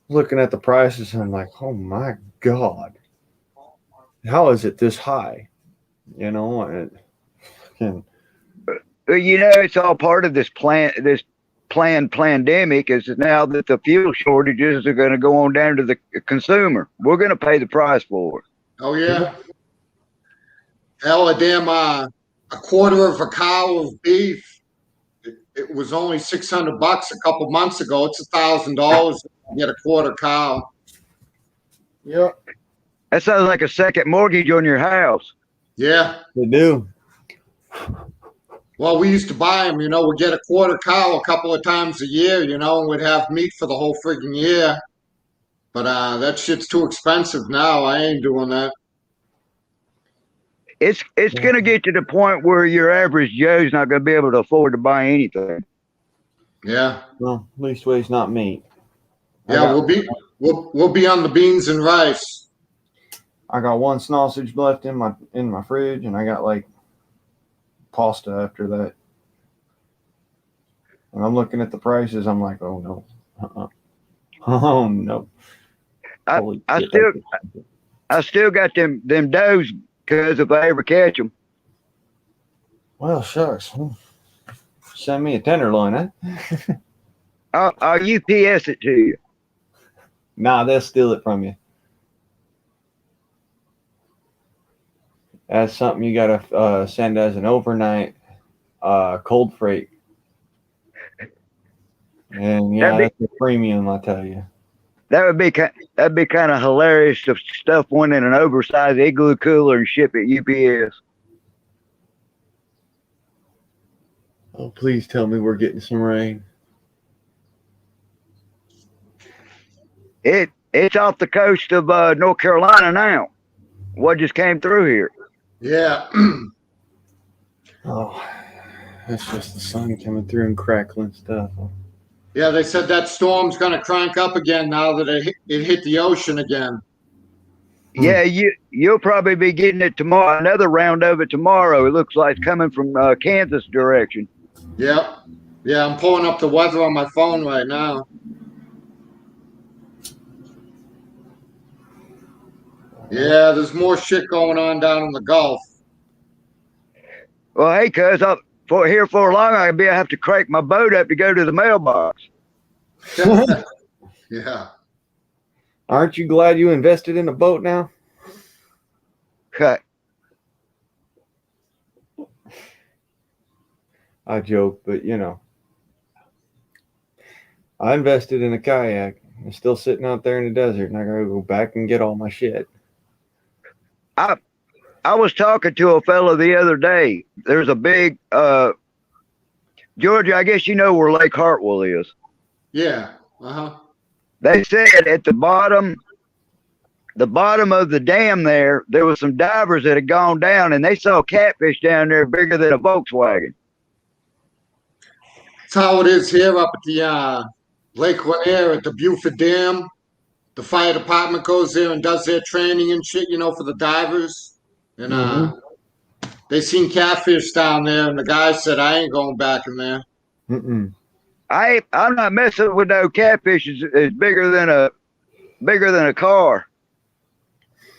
looking at the prices, and I'm like, oh my god, how is it this high? You know, and You know, it's all part of this planned pandemic. Is that now that the fuel shortages are going to go on down to the consumer, we're going to pay the price for it. Oh yeah. Hell, a quarter of a cow of beef. It was only $600 a couple months ago. It's $1,000 to get a quarter cow. yeah, That sounds like a second mortgage on your house. Yeah. they do. Well, we used to buy them. You know, we'd get a quarter cow a couple of times a year. You know, and we'd have meat for the whole friggin' year. But that shit's too expensive now. I ain't doing that. It's going to get to the point where your average Joe's not going to be able to afford to buy anything. Yeah. Well, at least way it's not meat. Yeah, we'll be on the beans and rice. I got one sausage left in my fridge, and I got like pasta after that. And I'm looking at the prices. I'm like, oh no, oh no. I still got them does, because if I ever catch them. Well, shucks. Send me a tenderloin, huh? I'll UPS it to you. Nah, they'll steal it from you. That's something you gotta send as an overnight cold freight. And yeah, that's a premium, I tell you. That'd be kind of hilarious to stuff one in an oversized igloo cooler and ship it UPS. Oh, please tell me we're getting some rain. It's off the coast of North Carolina now. What just came through here? Yeah. Oh, that's just the sun coming through and crackling stuff. Yeah, they said that storm's going to crank up again now that it hit the ocean again. Yeah, you'll probably be getting it tomorrow. Another round of it tomorrow. It looks like it's coming from Kansas direction. Yep. Yeah, I'm pulling up the weather on my phone right now. Yeah, there's more shit going on down in the Gulf. Well, hey, cuz, for long, I have to crank my boat up to go to the mailbox. Yeah. Aren't you glad you invested in a boat now? Cut. I joke, but you know, I invested in a kayak. It's still sitting out there in the desert, and I gotta go back and get all my shit. I was talking to a fellow the other day. There's a big Georgia, I guess you know where Lake Hartwell is. Yeah. Uh-huh. They said at the bottom of the dam there was some divers that had gone down, and they saw catfish down there bigger than a Volkswagen. That's how it is here up at the Lake Lanier at the Buford Dam. The fire department goes there and does their training and shit, for the divers. And they seen catfish down there, and the guy said, I ain't going back in there. Mm-mm. I'm not messing with no catfish. It's bigger than a car.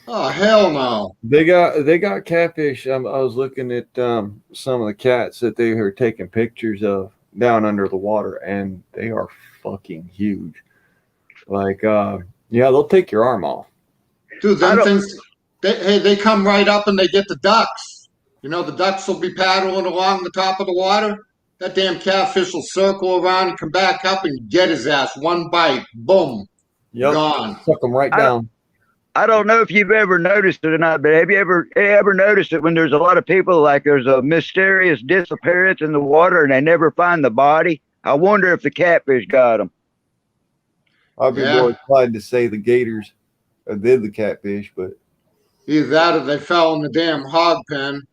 Oh, hell no. They got catfish. I was looking at some of the cats that they were taking pictures of down under the water, and they are fucking huge. Like, yeah, they'll take your arm off. Dude, them things, they come right up and they get the ducks. The ducks will be paddling along the top of the water. That damn catfish will circle around and come back up and get his ass. One bite, boom, gone. Suck them right down. I don't know if you've ever noticed it or not, but have you ever noticed it when there's a lot of people, like there's a mysterious disappearance in the water and they never find the body? I wonder if the catfish got them. I'd be more inclined to say the gators did the catfish, but either that or they fell in the damn hog pen.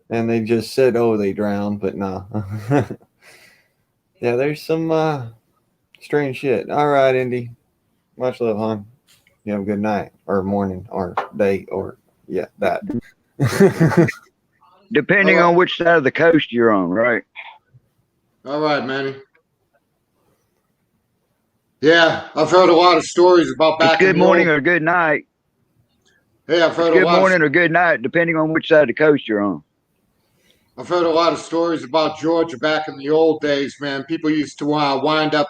And they just said, oh, they drowned, but nah. Yeah, there's some strange shit. All right, Indy. Much love, hon. You have a good night or morning or day or that. Depending on which side of the coast you're on, right? All right, Manny. Yeah, I've heard a lot of stories about back. It's good morning or good night. Hey, I've heard good morning or good night, depending on which side of the coast you're on. I've heard a lot of stories about Georgia back in the old days, man. People used to wind up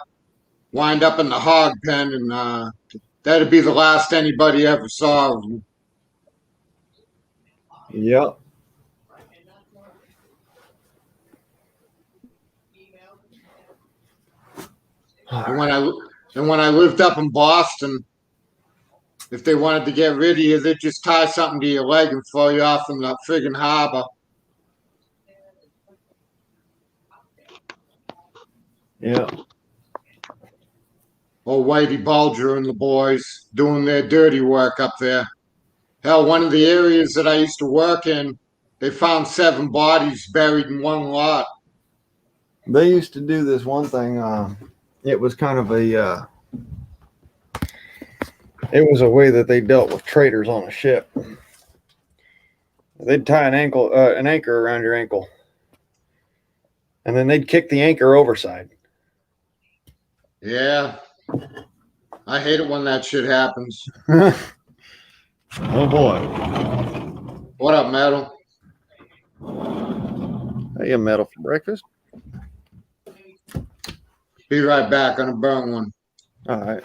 in the hog pen, and that'd be the last anybody ever saw of them. Yep. And when I lived up in Boston, if they wanted to get rid of you, they'd just tie something to your leg and throw you off in the friggin' harbor. Yeah. Old Whitey Bulger and the boys doing their dirty work up there. Hell, one of the areas that I used to work in, they found 7 bodies buried in one lot. They used to do this one thing. It was kind of a way that they dealt with traitors on a ship. They'd tie an anchor around your ankle, and then they'd kick the anchor overside. Yeah. I hate it when that shit happens. Oh boy. What up, Metal? Hey, a medal for breakfast. Be right back. Gonna burn one. All right.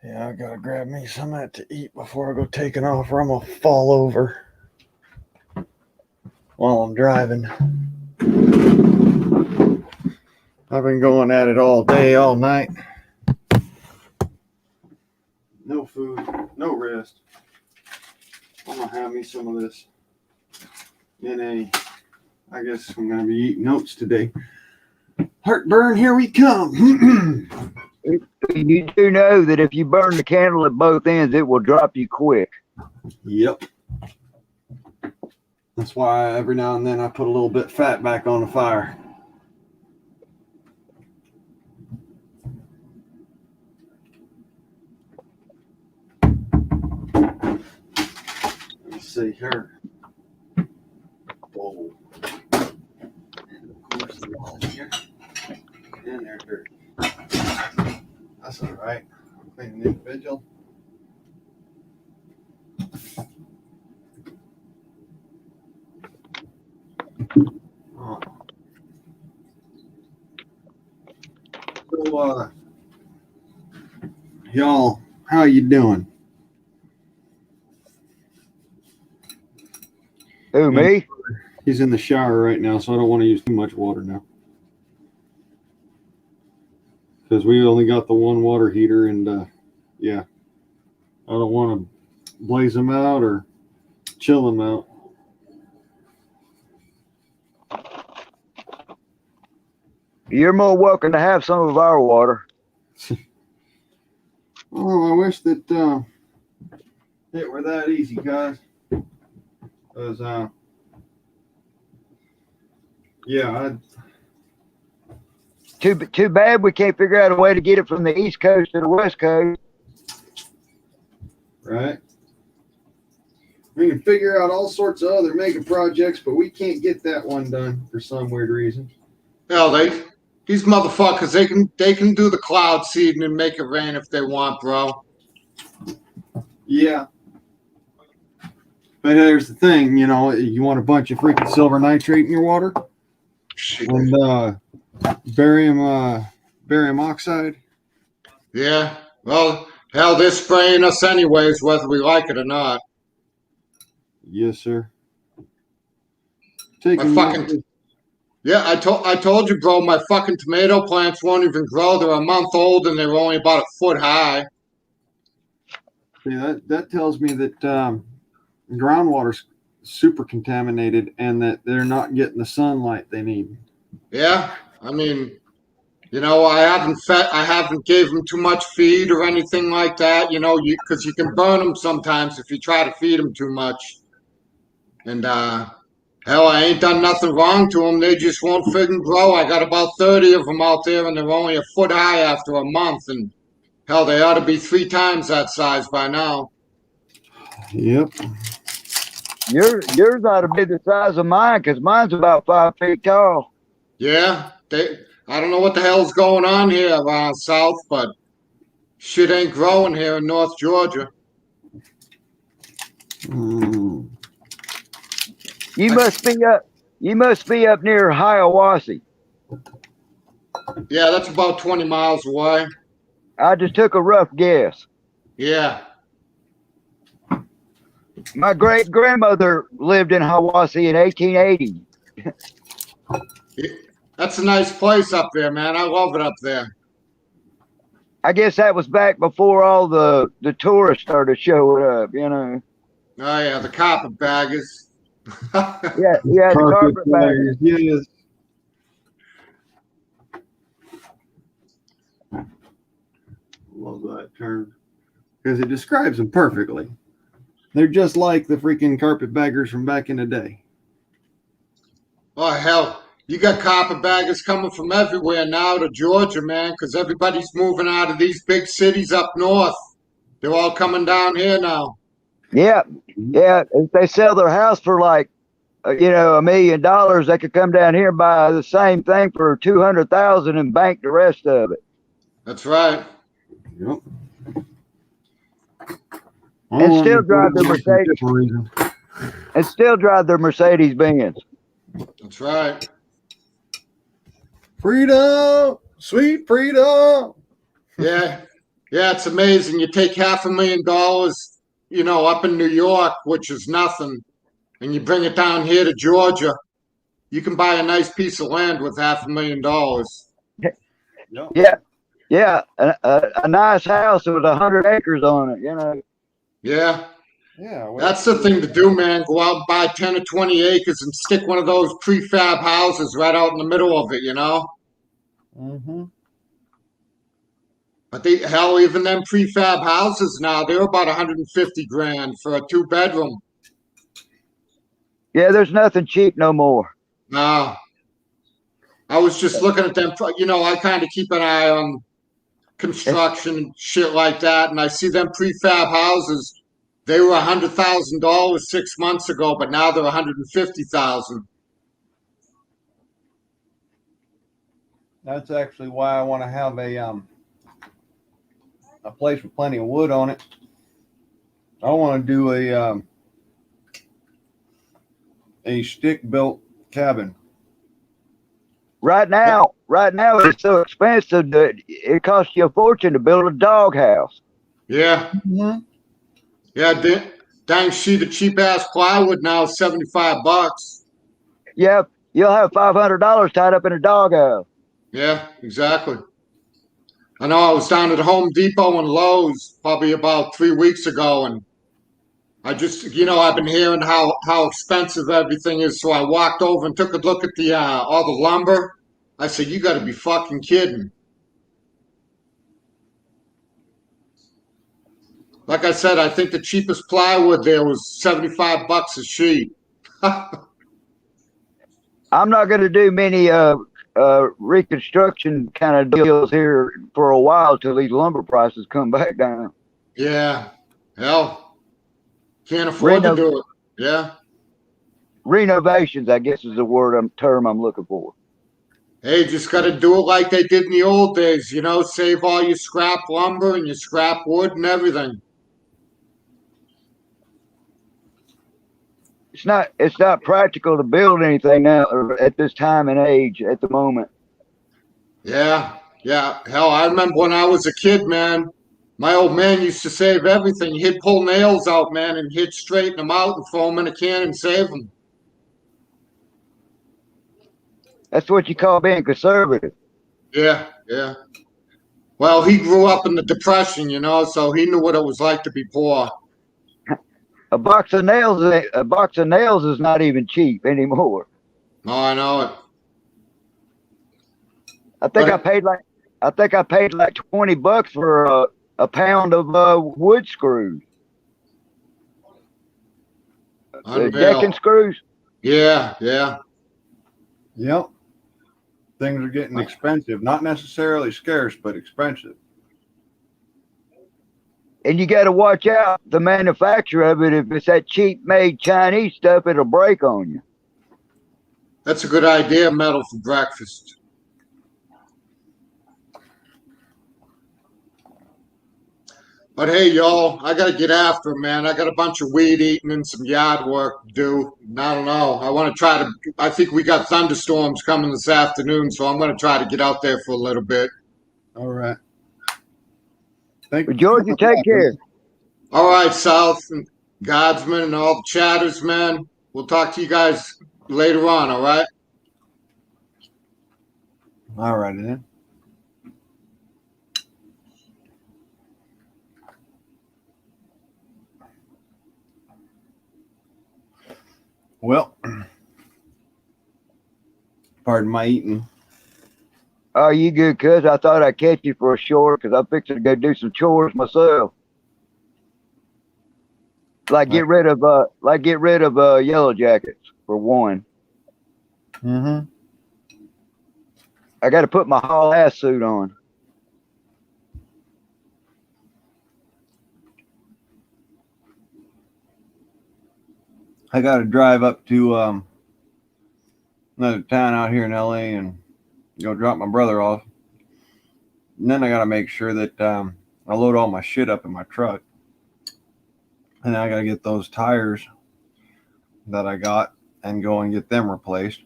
Yeah, I gotta grab me some of that to eat before I go taking off, or I'm gonna fall over while I'm driving. I've been going at it all day, all night. No food, no rest. I'm gonna have me some of this I guess I'm gonna be eating oats today. Heartburn, here we come. You do know that if you burn the candle at both ends, it will drop you quick. Yep. That's why every now and then I put a little bit fat back on the fire. Let me see here. Bowl. And of course the wall here. And they're dirty. That's all right. I'm cleaning the individual. Oh. So, y'all, how you doing? Who, me? He's in the shower right now, so I don't want to use too much water now. Because we only got the one water heater, and yeah, I don't want to blaze them out or chill them out. You're more welcome to have some of our water. Oh, I wish that it were that easy, guys. Because, yeah, Too bad we can't figure out a way to get it from the East Coast to the West Coast. right? We can figure out all sorts of other mega projects, but we can't get that one done for some weird reason. Hell, these motherfuckers, they can do the cloud seeding and make it rain if they want, bro. Yeah. But here's the thing, you know, you want a bunch of freaking silver nitrate in your water and barium oxide. Yeah. Well, hell, they're spraying us anyways, whether we like it or not. Yes, sir. Yeah, I told you, bro. My fucking tomato plants won't even grow. They're a month old and they're only about a foot high. See, that tells me that groundwater's super contaminated and that they're not getting the sunlight they need. Yeah, I mean, you know, I haven't gave them too much feed or anything like that. You know, because you can burn them sometimes if you try to feed them too much. And hell, I ain't done nothing wrong to them. They just won't friggin' grow. I got about 30 of them out there, and they're only a foot high after a month. And hell, they ought to be 3 times that size by now. Yep. Yours ought to be the size of mine, because mine's about 5 feet tall. Yeah, I don't know what the hell's going on here around south, but shit ain't growing here in North Georgia. Mm. You must be up near Hiawassee. Yeah, that's about 20 miles away. I just took a rough guess. Yeah. My great grandmother lived in Hiawassee in 1880. That's a nice place up there, man. I love it up there. I guess that was back before all the tourists started showing up, you know. Oh yeah, the carpetbaggers. Yeah, the carpetbaggers. Yes. Love that term because it describes them perfectly. They're just like the freaking carpetbaggers from back in the day. Oh hell, you got carpetbaggers coming from everywhere now to Georgia, man, because everybody's moving out of these big cities up north. They're all coming down here now. Yeah. If they sell their house for like, $1 million, they could come down here and buy the same thing for $200,000 and bank the rest of it. That's right. Yep. And still drive the Mercedes. and still drive their Mercedes Benz. That's right. Freedom, sweet freedom. Yeah. Yeah, it's amazing. You take $500,000, you know, up in New York, which is nothing, and you bring it down here to Georgia, you can buy a nice piece of land with $500,000. Yep. Yeah, yeah, a nice house with 100 acres on it. You know, Yeah. Yeah. That's the thing to do, man. Go out and buy 10 or 20 acres and stick one of those prefab houses right out in the middle of it, you know? Mm-hmm. But hell, even them prefab houses now, they're about 150 grand for a 2 bedroom. yeah, there's nothing cheap no more. Now, I was just looking at them, you know, I kind of keep an eye on construction and shit like that, and I see them prefab houses. They were $100,000 6 months ago, but now they're 150,000. That's actually why I want to have a place with plenty of wood on it. I want to do a stick built cabin. Right now, it's so expensive that it costs you a fortune to build a doghouse. Yeah. Mm-hmm. Yeah, dang sheet of cheap ass plywood now is $75. Yeah, you'll have $500 tied up in a doghouse. Yeah, exactly. I know I was down at Home Depot and Lowe's probably about 3 weeks ago, and I just, you know, I've been hearing how expensive everything is, so I walked over and took a look at the all the lumber. I said, "You got to be fucking kidding!" Like I said, I think the cheapest plywood there was $75 a sheet. I'm not going to do many reconstruction kind of deals here for a while till these lumber prices come back down. Yeah, hell, can't afford to do it. Yeah. Renovations, I guess, is the term I'm looking for. Hey, just got to do it like they did in the old days, you know, save all your scrap lumber and your scrap wood and everything. It's not practical to build anything now at this time and age at the moment. Yeah, yeah. Hell, I remember when I was a kid, man, my old man used to save everything. He'd pull nails out, man, and he'd straighten them out and throw them in a can and save them. That's what you call being conservative. Yeah, yeah. Well, he grew up in the Depression, you know, so he knew what it was like to be poor. A box of nails is not even cheap anymore. Oh, I know it. I think I paid like $20 for a pound of wood screws. The decking screws. Yeah, yeah. Yep. Things are getting expensive. Not necessarily scarce, but expensive. And you got to watch out the manufacturer of it. If it's that cheap made Chinese stuff, it'll break on you. That's a good idea, metal for breakfast. But hey, y'all, I got to get after it, man. I got a bunch of weed eating and some yard work to do. And I don't know. I want to try to, I think we got thunderstorms coming this afternoon, so I'm going to try to get out there for a little bit. All right. Thank you. George, you take care. All right, South and Godsman and all the chatters, man. We'll talk to you guys later on, all right? All right, then. Well, pardon my eating. Oh, you good, cuz? I thought I'd catch you for a short because I'm fixing to go do some chores myself. Like get rid of Yellow Jackets for one. Mm-hmm. I got to put my haul ass suit on. I got to drive up to another town out here in LA and go drop my brother off. And then I got to make sure that I load all my shit up in my truck. And then I got to get those tires that I got and go and get them replaced.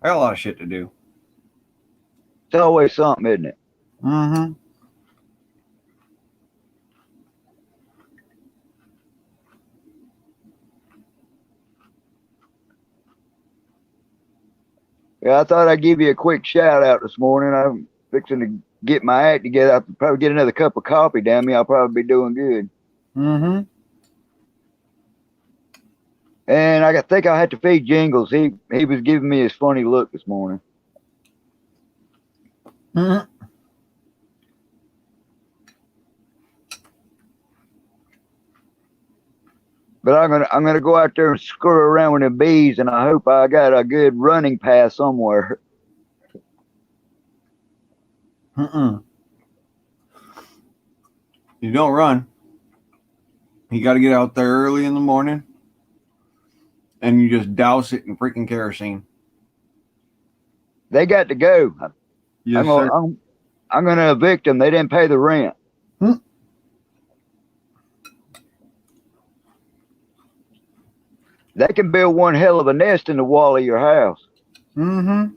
I got a lot of shit to do. It's always something, isn't it? Mm-hmm. Yeah, I thought I'd give you a quick shout out this morning. I'm fixing to get my act together. I'll probably get another cup of coffee down me. I'll probably be doing good. Mm-hmm. And I think I had to feed Jingles. He was giving me his funny look this morning. Mm-hmm. But I'm gonna go out there and screw around with the bees, and I hope I got a good running path somewhere. Mm-mm. You don't run. You got to get out there early in the morning, and you just douse it in freaking kerosene. They got to go. Yes, sir. I'm gonna evict them. They didn't pay the rent. They can build one hell of a nest in the wall of your house. Mm-hmm.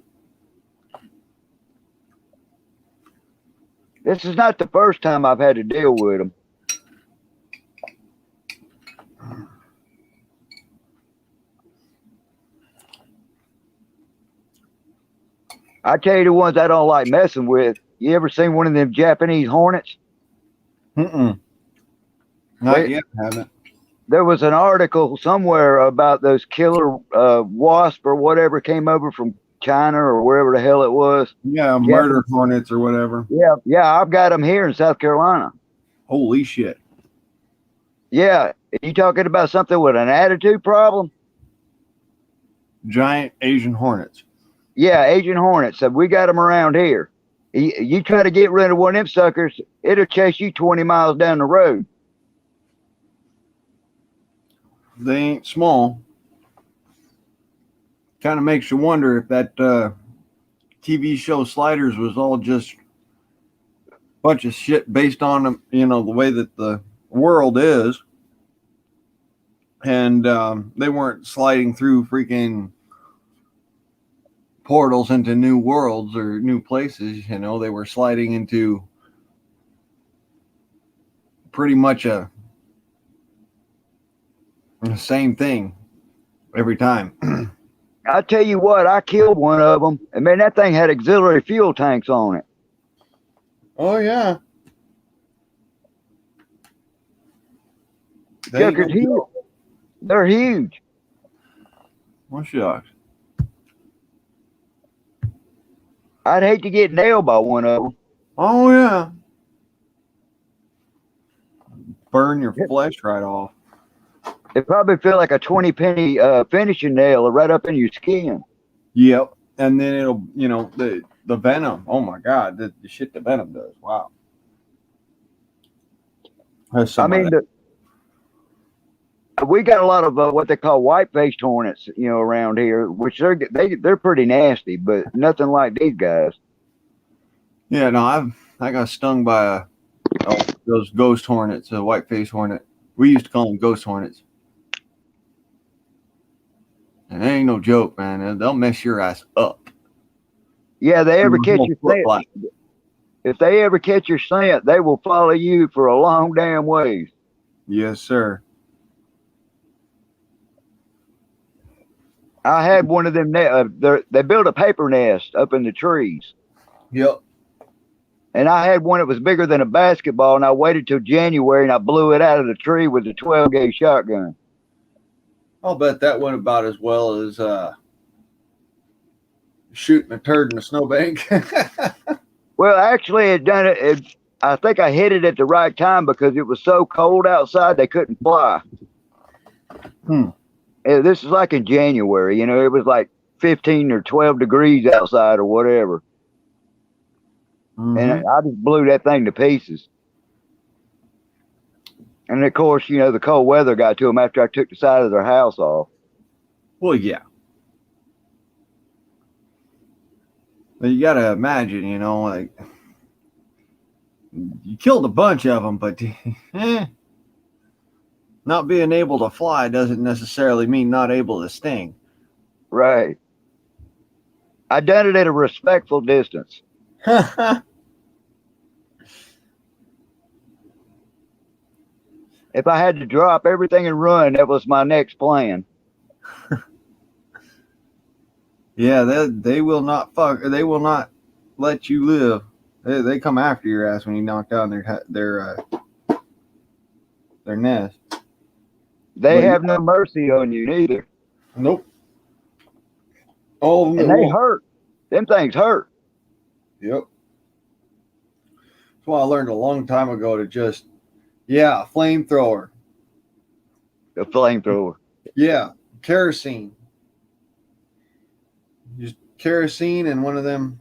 This is not the first time I've had to deal with them. I tell you the ones I don't like messing with. You ever seen one of them Japanese hornets? Mm-mm. Not yet, haven't. There was an article somewhere about those killer wasp or whatever came over from China or wherever the hell it was. Yeah, murder hornets or whatever. Yeah, I've got them here in South Carolina. Holy shit. Yeah, you talking about something with an attitude problem? Giant Asian hornets. Yeah, Asian hornets. So we got them around here. You try to get rid of one of them suckers, it'll chase you 20 miles down the road. They ain't small. Kind of makes you wonder if that TV show Sliders was all just a bunch of shit based on, the way that the world is. And they weren't sliding through freaking portals into new worlds or new places. They were sliding into pretty much the same thing every time. I tell you what, I killed one of them. And man, that thing had auxiliary fuel tanks on it. Oh, yeah. Suckers huge. They're huge. Well, shucks. I'd hate to get nailed by one of them. Oh, yeah. Burn your flesh right off. It probably feel like a 20 penny finishing nail right up in your skin. Yep. And then it'll, the venom. Oh, my God. The shit the venom does. Wow. I mean, we got a lot of what they call white-faced hornets, around here, which they're pretty nasty, but nothing like these guys. Yeah, no, I got stung by those ghost hornets, a white-faced hornet. We used to call them ghost hornets. And they ain't no joke, man. They'll mess your ass up. Yeah, they ever catch your scent. If they ever catch your scent, they will follow you for a long damn ways. Yes, sir. I had one of them. They built a paper nest up in the trees. Yep. And I had one that was bigger than a basketball, and I waited till January, and I blew it out of the tree with a 12-gauge shotgun. I'll bet that went about as well as shooting a turd in a snowbank. Well, actually, it done it. I think I hit it at the right time because it was so cold outside they couldn't fly. This is like in January, it was like 15 or 12 degrees outside or whatever. Mm-hmm. And I just blew that thing to pieces. And of course, the cold weather got to them after I took the side of their house off. Well, yeah. But you got to imagine, like you killed a bunch of them, but Not being able to fly doesn't necessarily mean not able to sting. Right. I done it at a respectful distance. If I had to drop everything and run, that was my next plan. Yeah, they will not fuck. They will not let you live. They come after your ass when you knock down their nest. They But have no mercy on you neither. nope. All of them And that they will. hurt. Them things hurt. Yep. That's why I learned a long time ago to just, yeah, flamethrower. A flamethrower. Yeah, kerosene. Just kerosene and one of them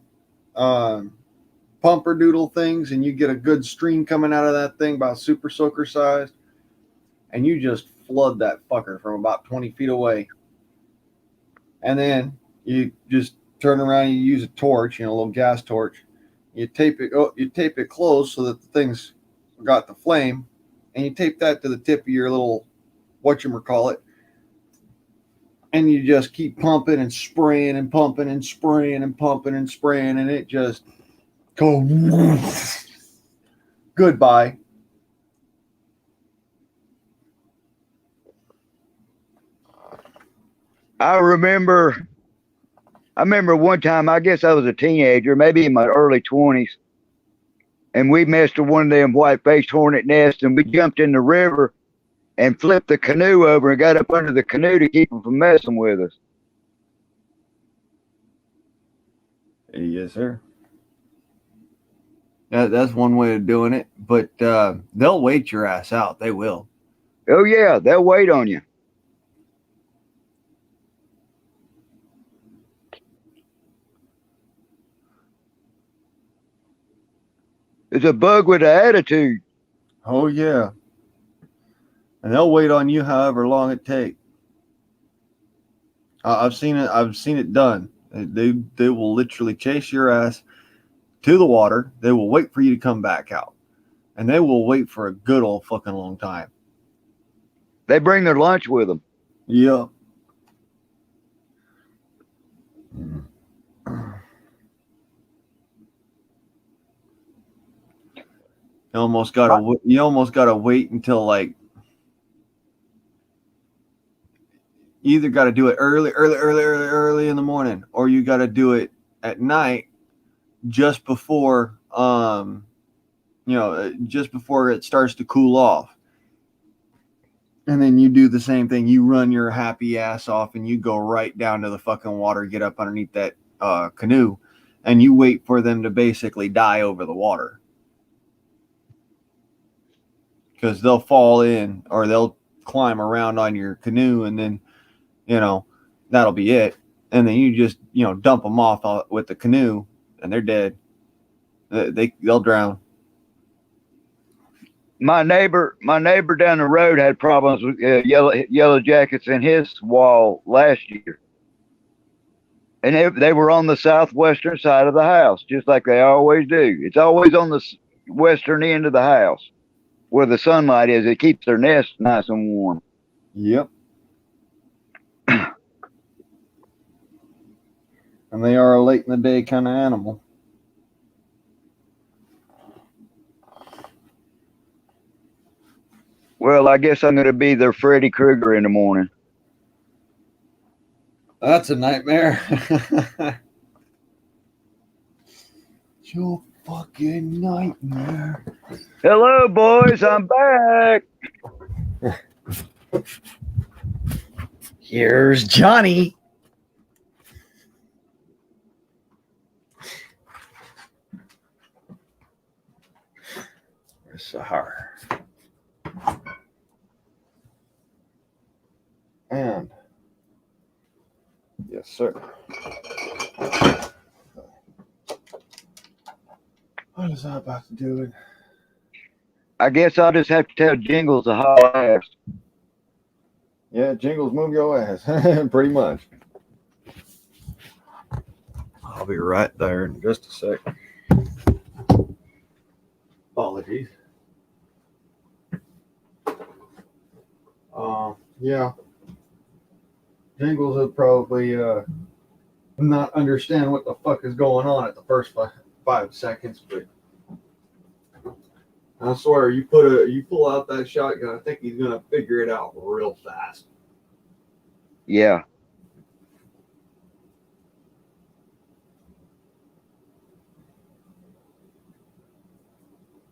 pumper doodle things, and you get a good stream coming out of that thing about super soaker sized, and you just flood that fucker from about 20 feet away. And then you just turn around and you use a torch, a little gas torch. You tape it closed so that the thing's got the flame, and you tape that to the tip of your little whatchamacallit, and you just keep pumping and spraying and pumping and spraying and pumping and spraying, and it just go goodbye. I remember one time, I guess I was a teenager, maybe in my early 20s, and we messed with one of them white-faced hornet nests, and we jumped in the river and flipped the canoe over and got up under the canoe to keep them from messing with us. Yes, sir. That's one way of doing it, but they'll wait your ass out. They will. Oh, yeah, they'll wait on you. It's a bug with an attitude. Oh yeah, and they'll wait on you however long it takes. I've seen it. I've seen it done. They will literally chase your ass to the water. They will wait for you to come back out, and they will wait for a good old fucking long time. They bring their lunch with them. Yeah. You almost gotta wait until like you either gotta do it early in the morning, or you gotta do it at night just before just before it starts to cool off. And then you do the same thing. You run your happy ass off and you go right down to the fucking water, get up underneath that canoe, and you wait for them to basically die over the water. Because they'll fall in or they'll climb around on your canoe, and then, that'll be it. And then you just, dump them off with the canoe, and they're dead. They'll drown. My neighbor down the road had problems with yellow jackets in his wall last year, and they were on the southwestern side of the house, just like they always do. It's always on the western end of the house where the sunlight is. It keeps their nest nice and warm. Yep. And they are a late in the day kind of animal. Well, I guess I'm going to be their Freddy Krueger in the morning. That's a nightmare. Your fucking nightmare. Hello, boys. I'm back. Here's Johnny. Where's Sahar? And yes, sir. What is that about to do it? I guess I'll just have to tell Jingles to haul ass. Yeah, Jingles, move your ass. Pretty much. I'll be right there in just a sec. Apologies. Yeah. Jingles would probably not understand what the fuck is going on at the first 5 seconds, but I swear, you pull out that shotgun, I think he's gonna figure it out real fast. Yeah.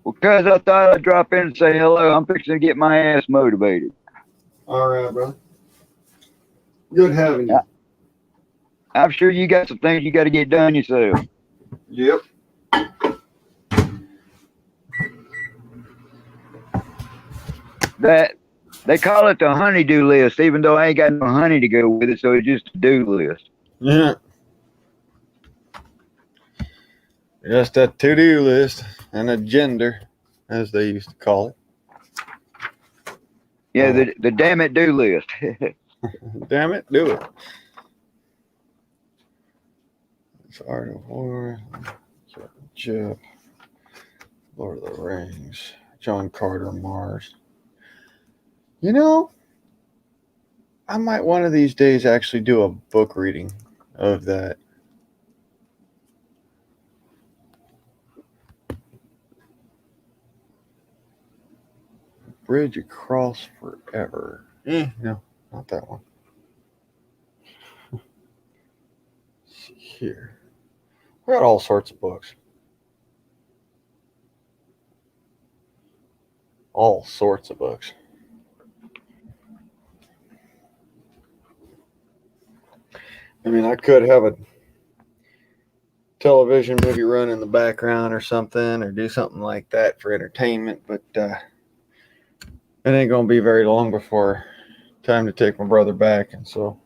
Well, cuz I thought I'd drop in and say hello. I'm fixing to get my ass motivated. All right, brother. Good having you. I'm sure you got some things you got to get done yourself. Yep. That they call it the honey-do list, even though I ain't got no honey to go with it, so it's just a do list. Yeah. Just a to-do list, an agenda, as they used to call it. Yeah, the damn it do list. Damn it, do it. It's Art of War, Chip, Lord of the Rings, John Carter, Mars. You know, I might one of these days actually do a book reading of that. Bridge Across Forever. No, not that one. Let's see here. We got all sorts of books. All sorts of books. I mean, I could have a television movie run in the background or something, or do something like that for entertainment, but it ain't gonna be very long before time to take my brother back, and so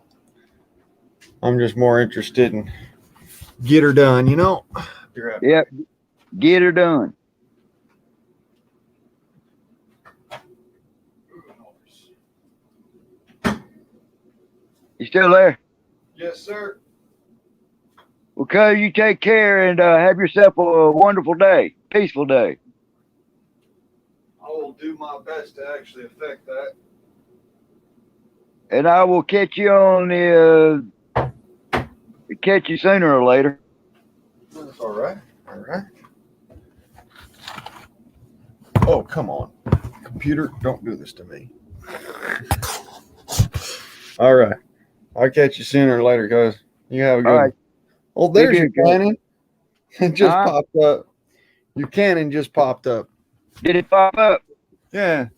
I'm just more interested in get her done, you know. Yep, get her done. You still there? Yes, sir. Well, cuz you take care and have yourself a wonderful day, peaceful day. I will do my best to actually affect that. And I will catch you on the catch you sooner or later. That's all right. All right. Oh, come on. Computer, don't do this to me. All right. I'll catch you sooner or later, guys. You have a good All right. one. Oh, there's your good. cannon. It just popped up. Your cannon just popped up. Did it pop up? Yeah.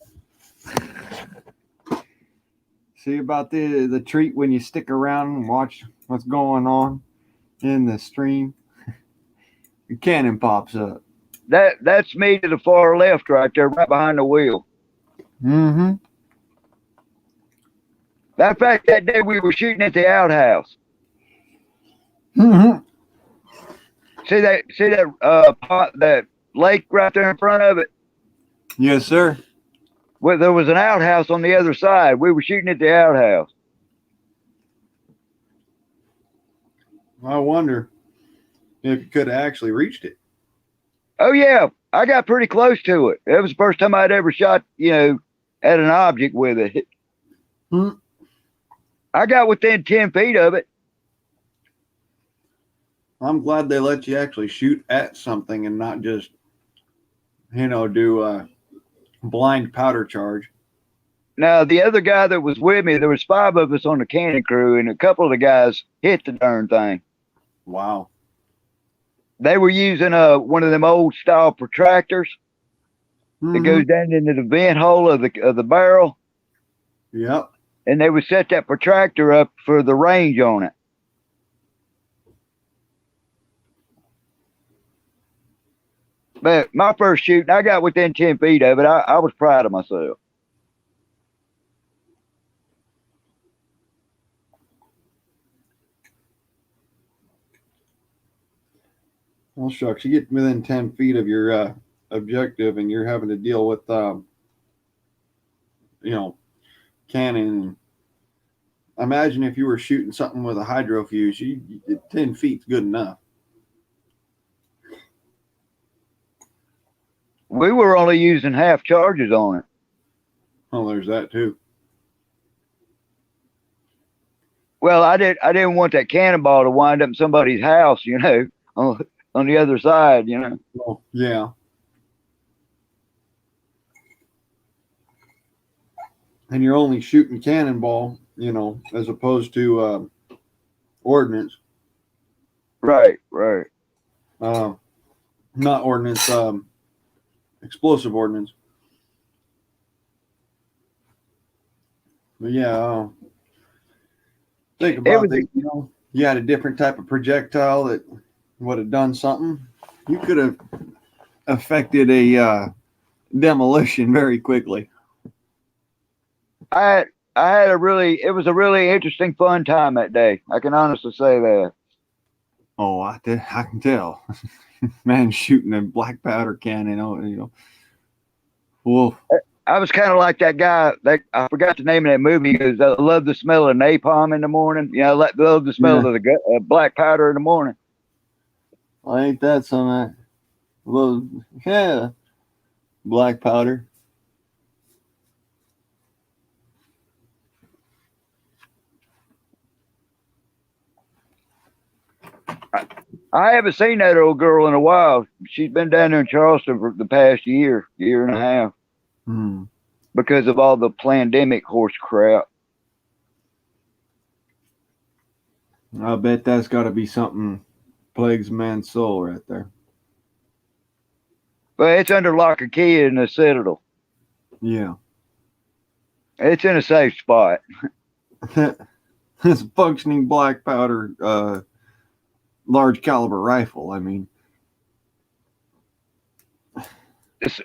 See about the treat when you stick around and watch what's going on in the stream? Your cannon pops up. That's me to the far left right there, right behind the wheel. Mm-hmm. Matter of fact, that day we were shooting at the outhouse. Mm-hmm. See that that lake right there in front of it? Yes, sir. Well, there was an outhouse on the other side. We were shooting at the outhouse. I wonder if you could have actually reached it. Oh yeah, I got pretty close to it. It was the first time I'd ever shot, at an object with it. I got within 10 feet of it. I'm glad they let you actually shoot at something and not just, do a blind powder charge. Now, the other guy that was with me, there was 5 of us on the cannon crew, and a couple of the guys hit the darn thing. Wow. They were using one of them old style protractors that goes down into the vent hole of the barrel. Yep. And they would set that protractor up for the range on it. But my first shooting, I got within 10 feet of it. I was proud of myself. Well, shucks, you get within 10 feet of your objective and you're having to deal with, cannon. Imagine if you were shooting something with a hydro fuse, 10 feet's good enough. We were only using half charges on it. Oh, there's that too. Well, I didn't want that cannonball to wind up in somebody's house, on the other side, Well, yeah. And you're only shooting cannonball, as opposed to ordnance. Right. Not ordnance, explosive ordnance. But yeah, think about that. You had a different type of projectile that would have done something. You could have affected a demolition very quickly. I had it was a really interesting, fun time that day. I can honestly say that. Oh, I can tell. Man shooting a black powder cannon, Whoa. I was kind of like that guy. I forgot the name of that movie. Because I love the smell of napalm in the morning. I love the smell of the black powder in the morning. I ain't that something. Well, yeah, black powder. I haven't seen that old girl in a while. She's been down there in Charleston for the past year and a half, because of all the pandemic horse crap. I bet that's got to be something plagues man's soul right there. But it's under lock and key in the Citadel. Yeah. It's in a safe spot. It's a functioning black powder, large caliber rifle. I mean,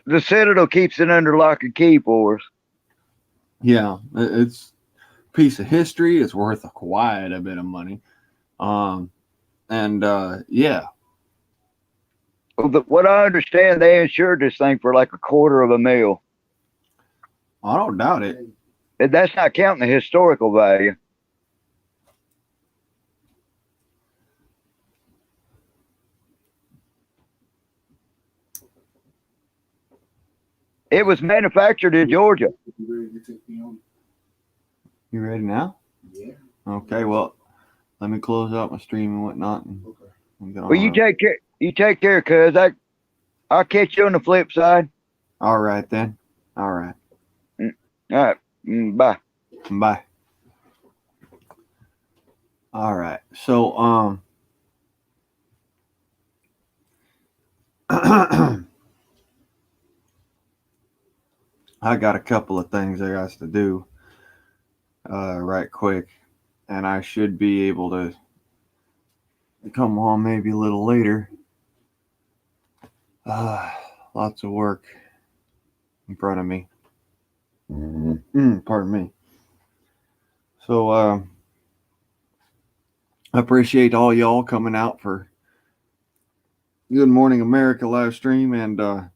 The Citadel keeps it under lock and key for us. yeah, it's a piece of history. It's worth quite a bit of money. Yeah. What I understand, they insured this thing for like $250,000. I don't doubt it. And that's not counting the historical value. It was manufactured in Georgia. You ready now? Yeah. Okay, well, let me close out my stream and whatnot. Well, you take care. You take care, cuz I'll catch you on the flip side. All right then. All right. All right. Bye. Bye. All right. So I got a couple of things I got to do right quick, and I should be able to come on maybe a little later. Lots of work in front of me. Pardon me. So I appreciate all y'all coming out for Good Morning America live stream and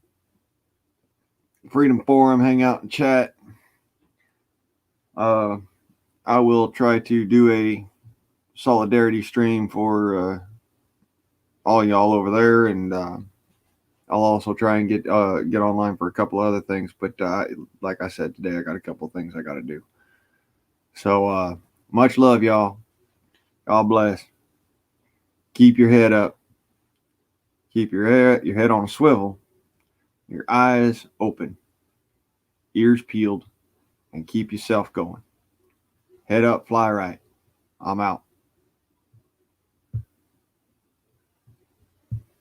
Freedom Forum Hangout and chat. I will try to do a solidarity stream for all y'all over there, and I'll also try and get online for a couple other things. But like I said today, I got a couple of things I got to do. So much love, y'all. God bless. Keep your head up. Keep your head on a swivel. Your eyes open. Ears peeled. And keep yourself going. Head up, fly right. I'm out.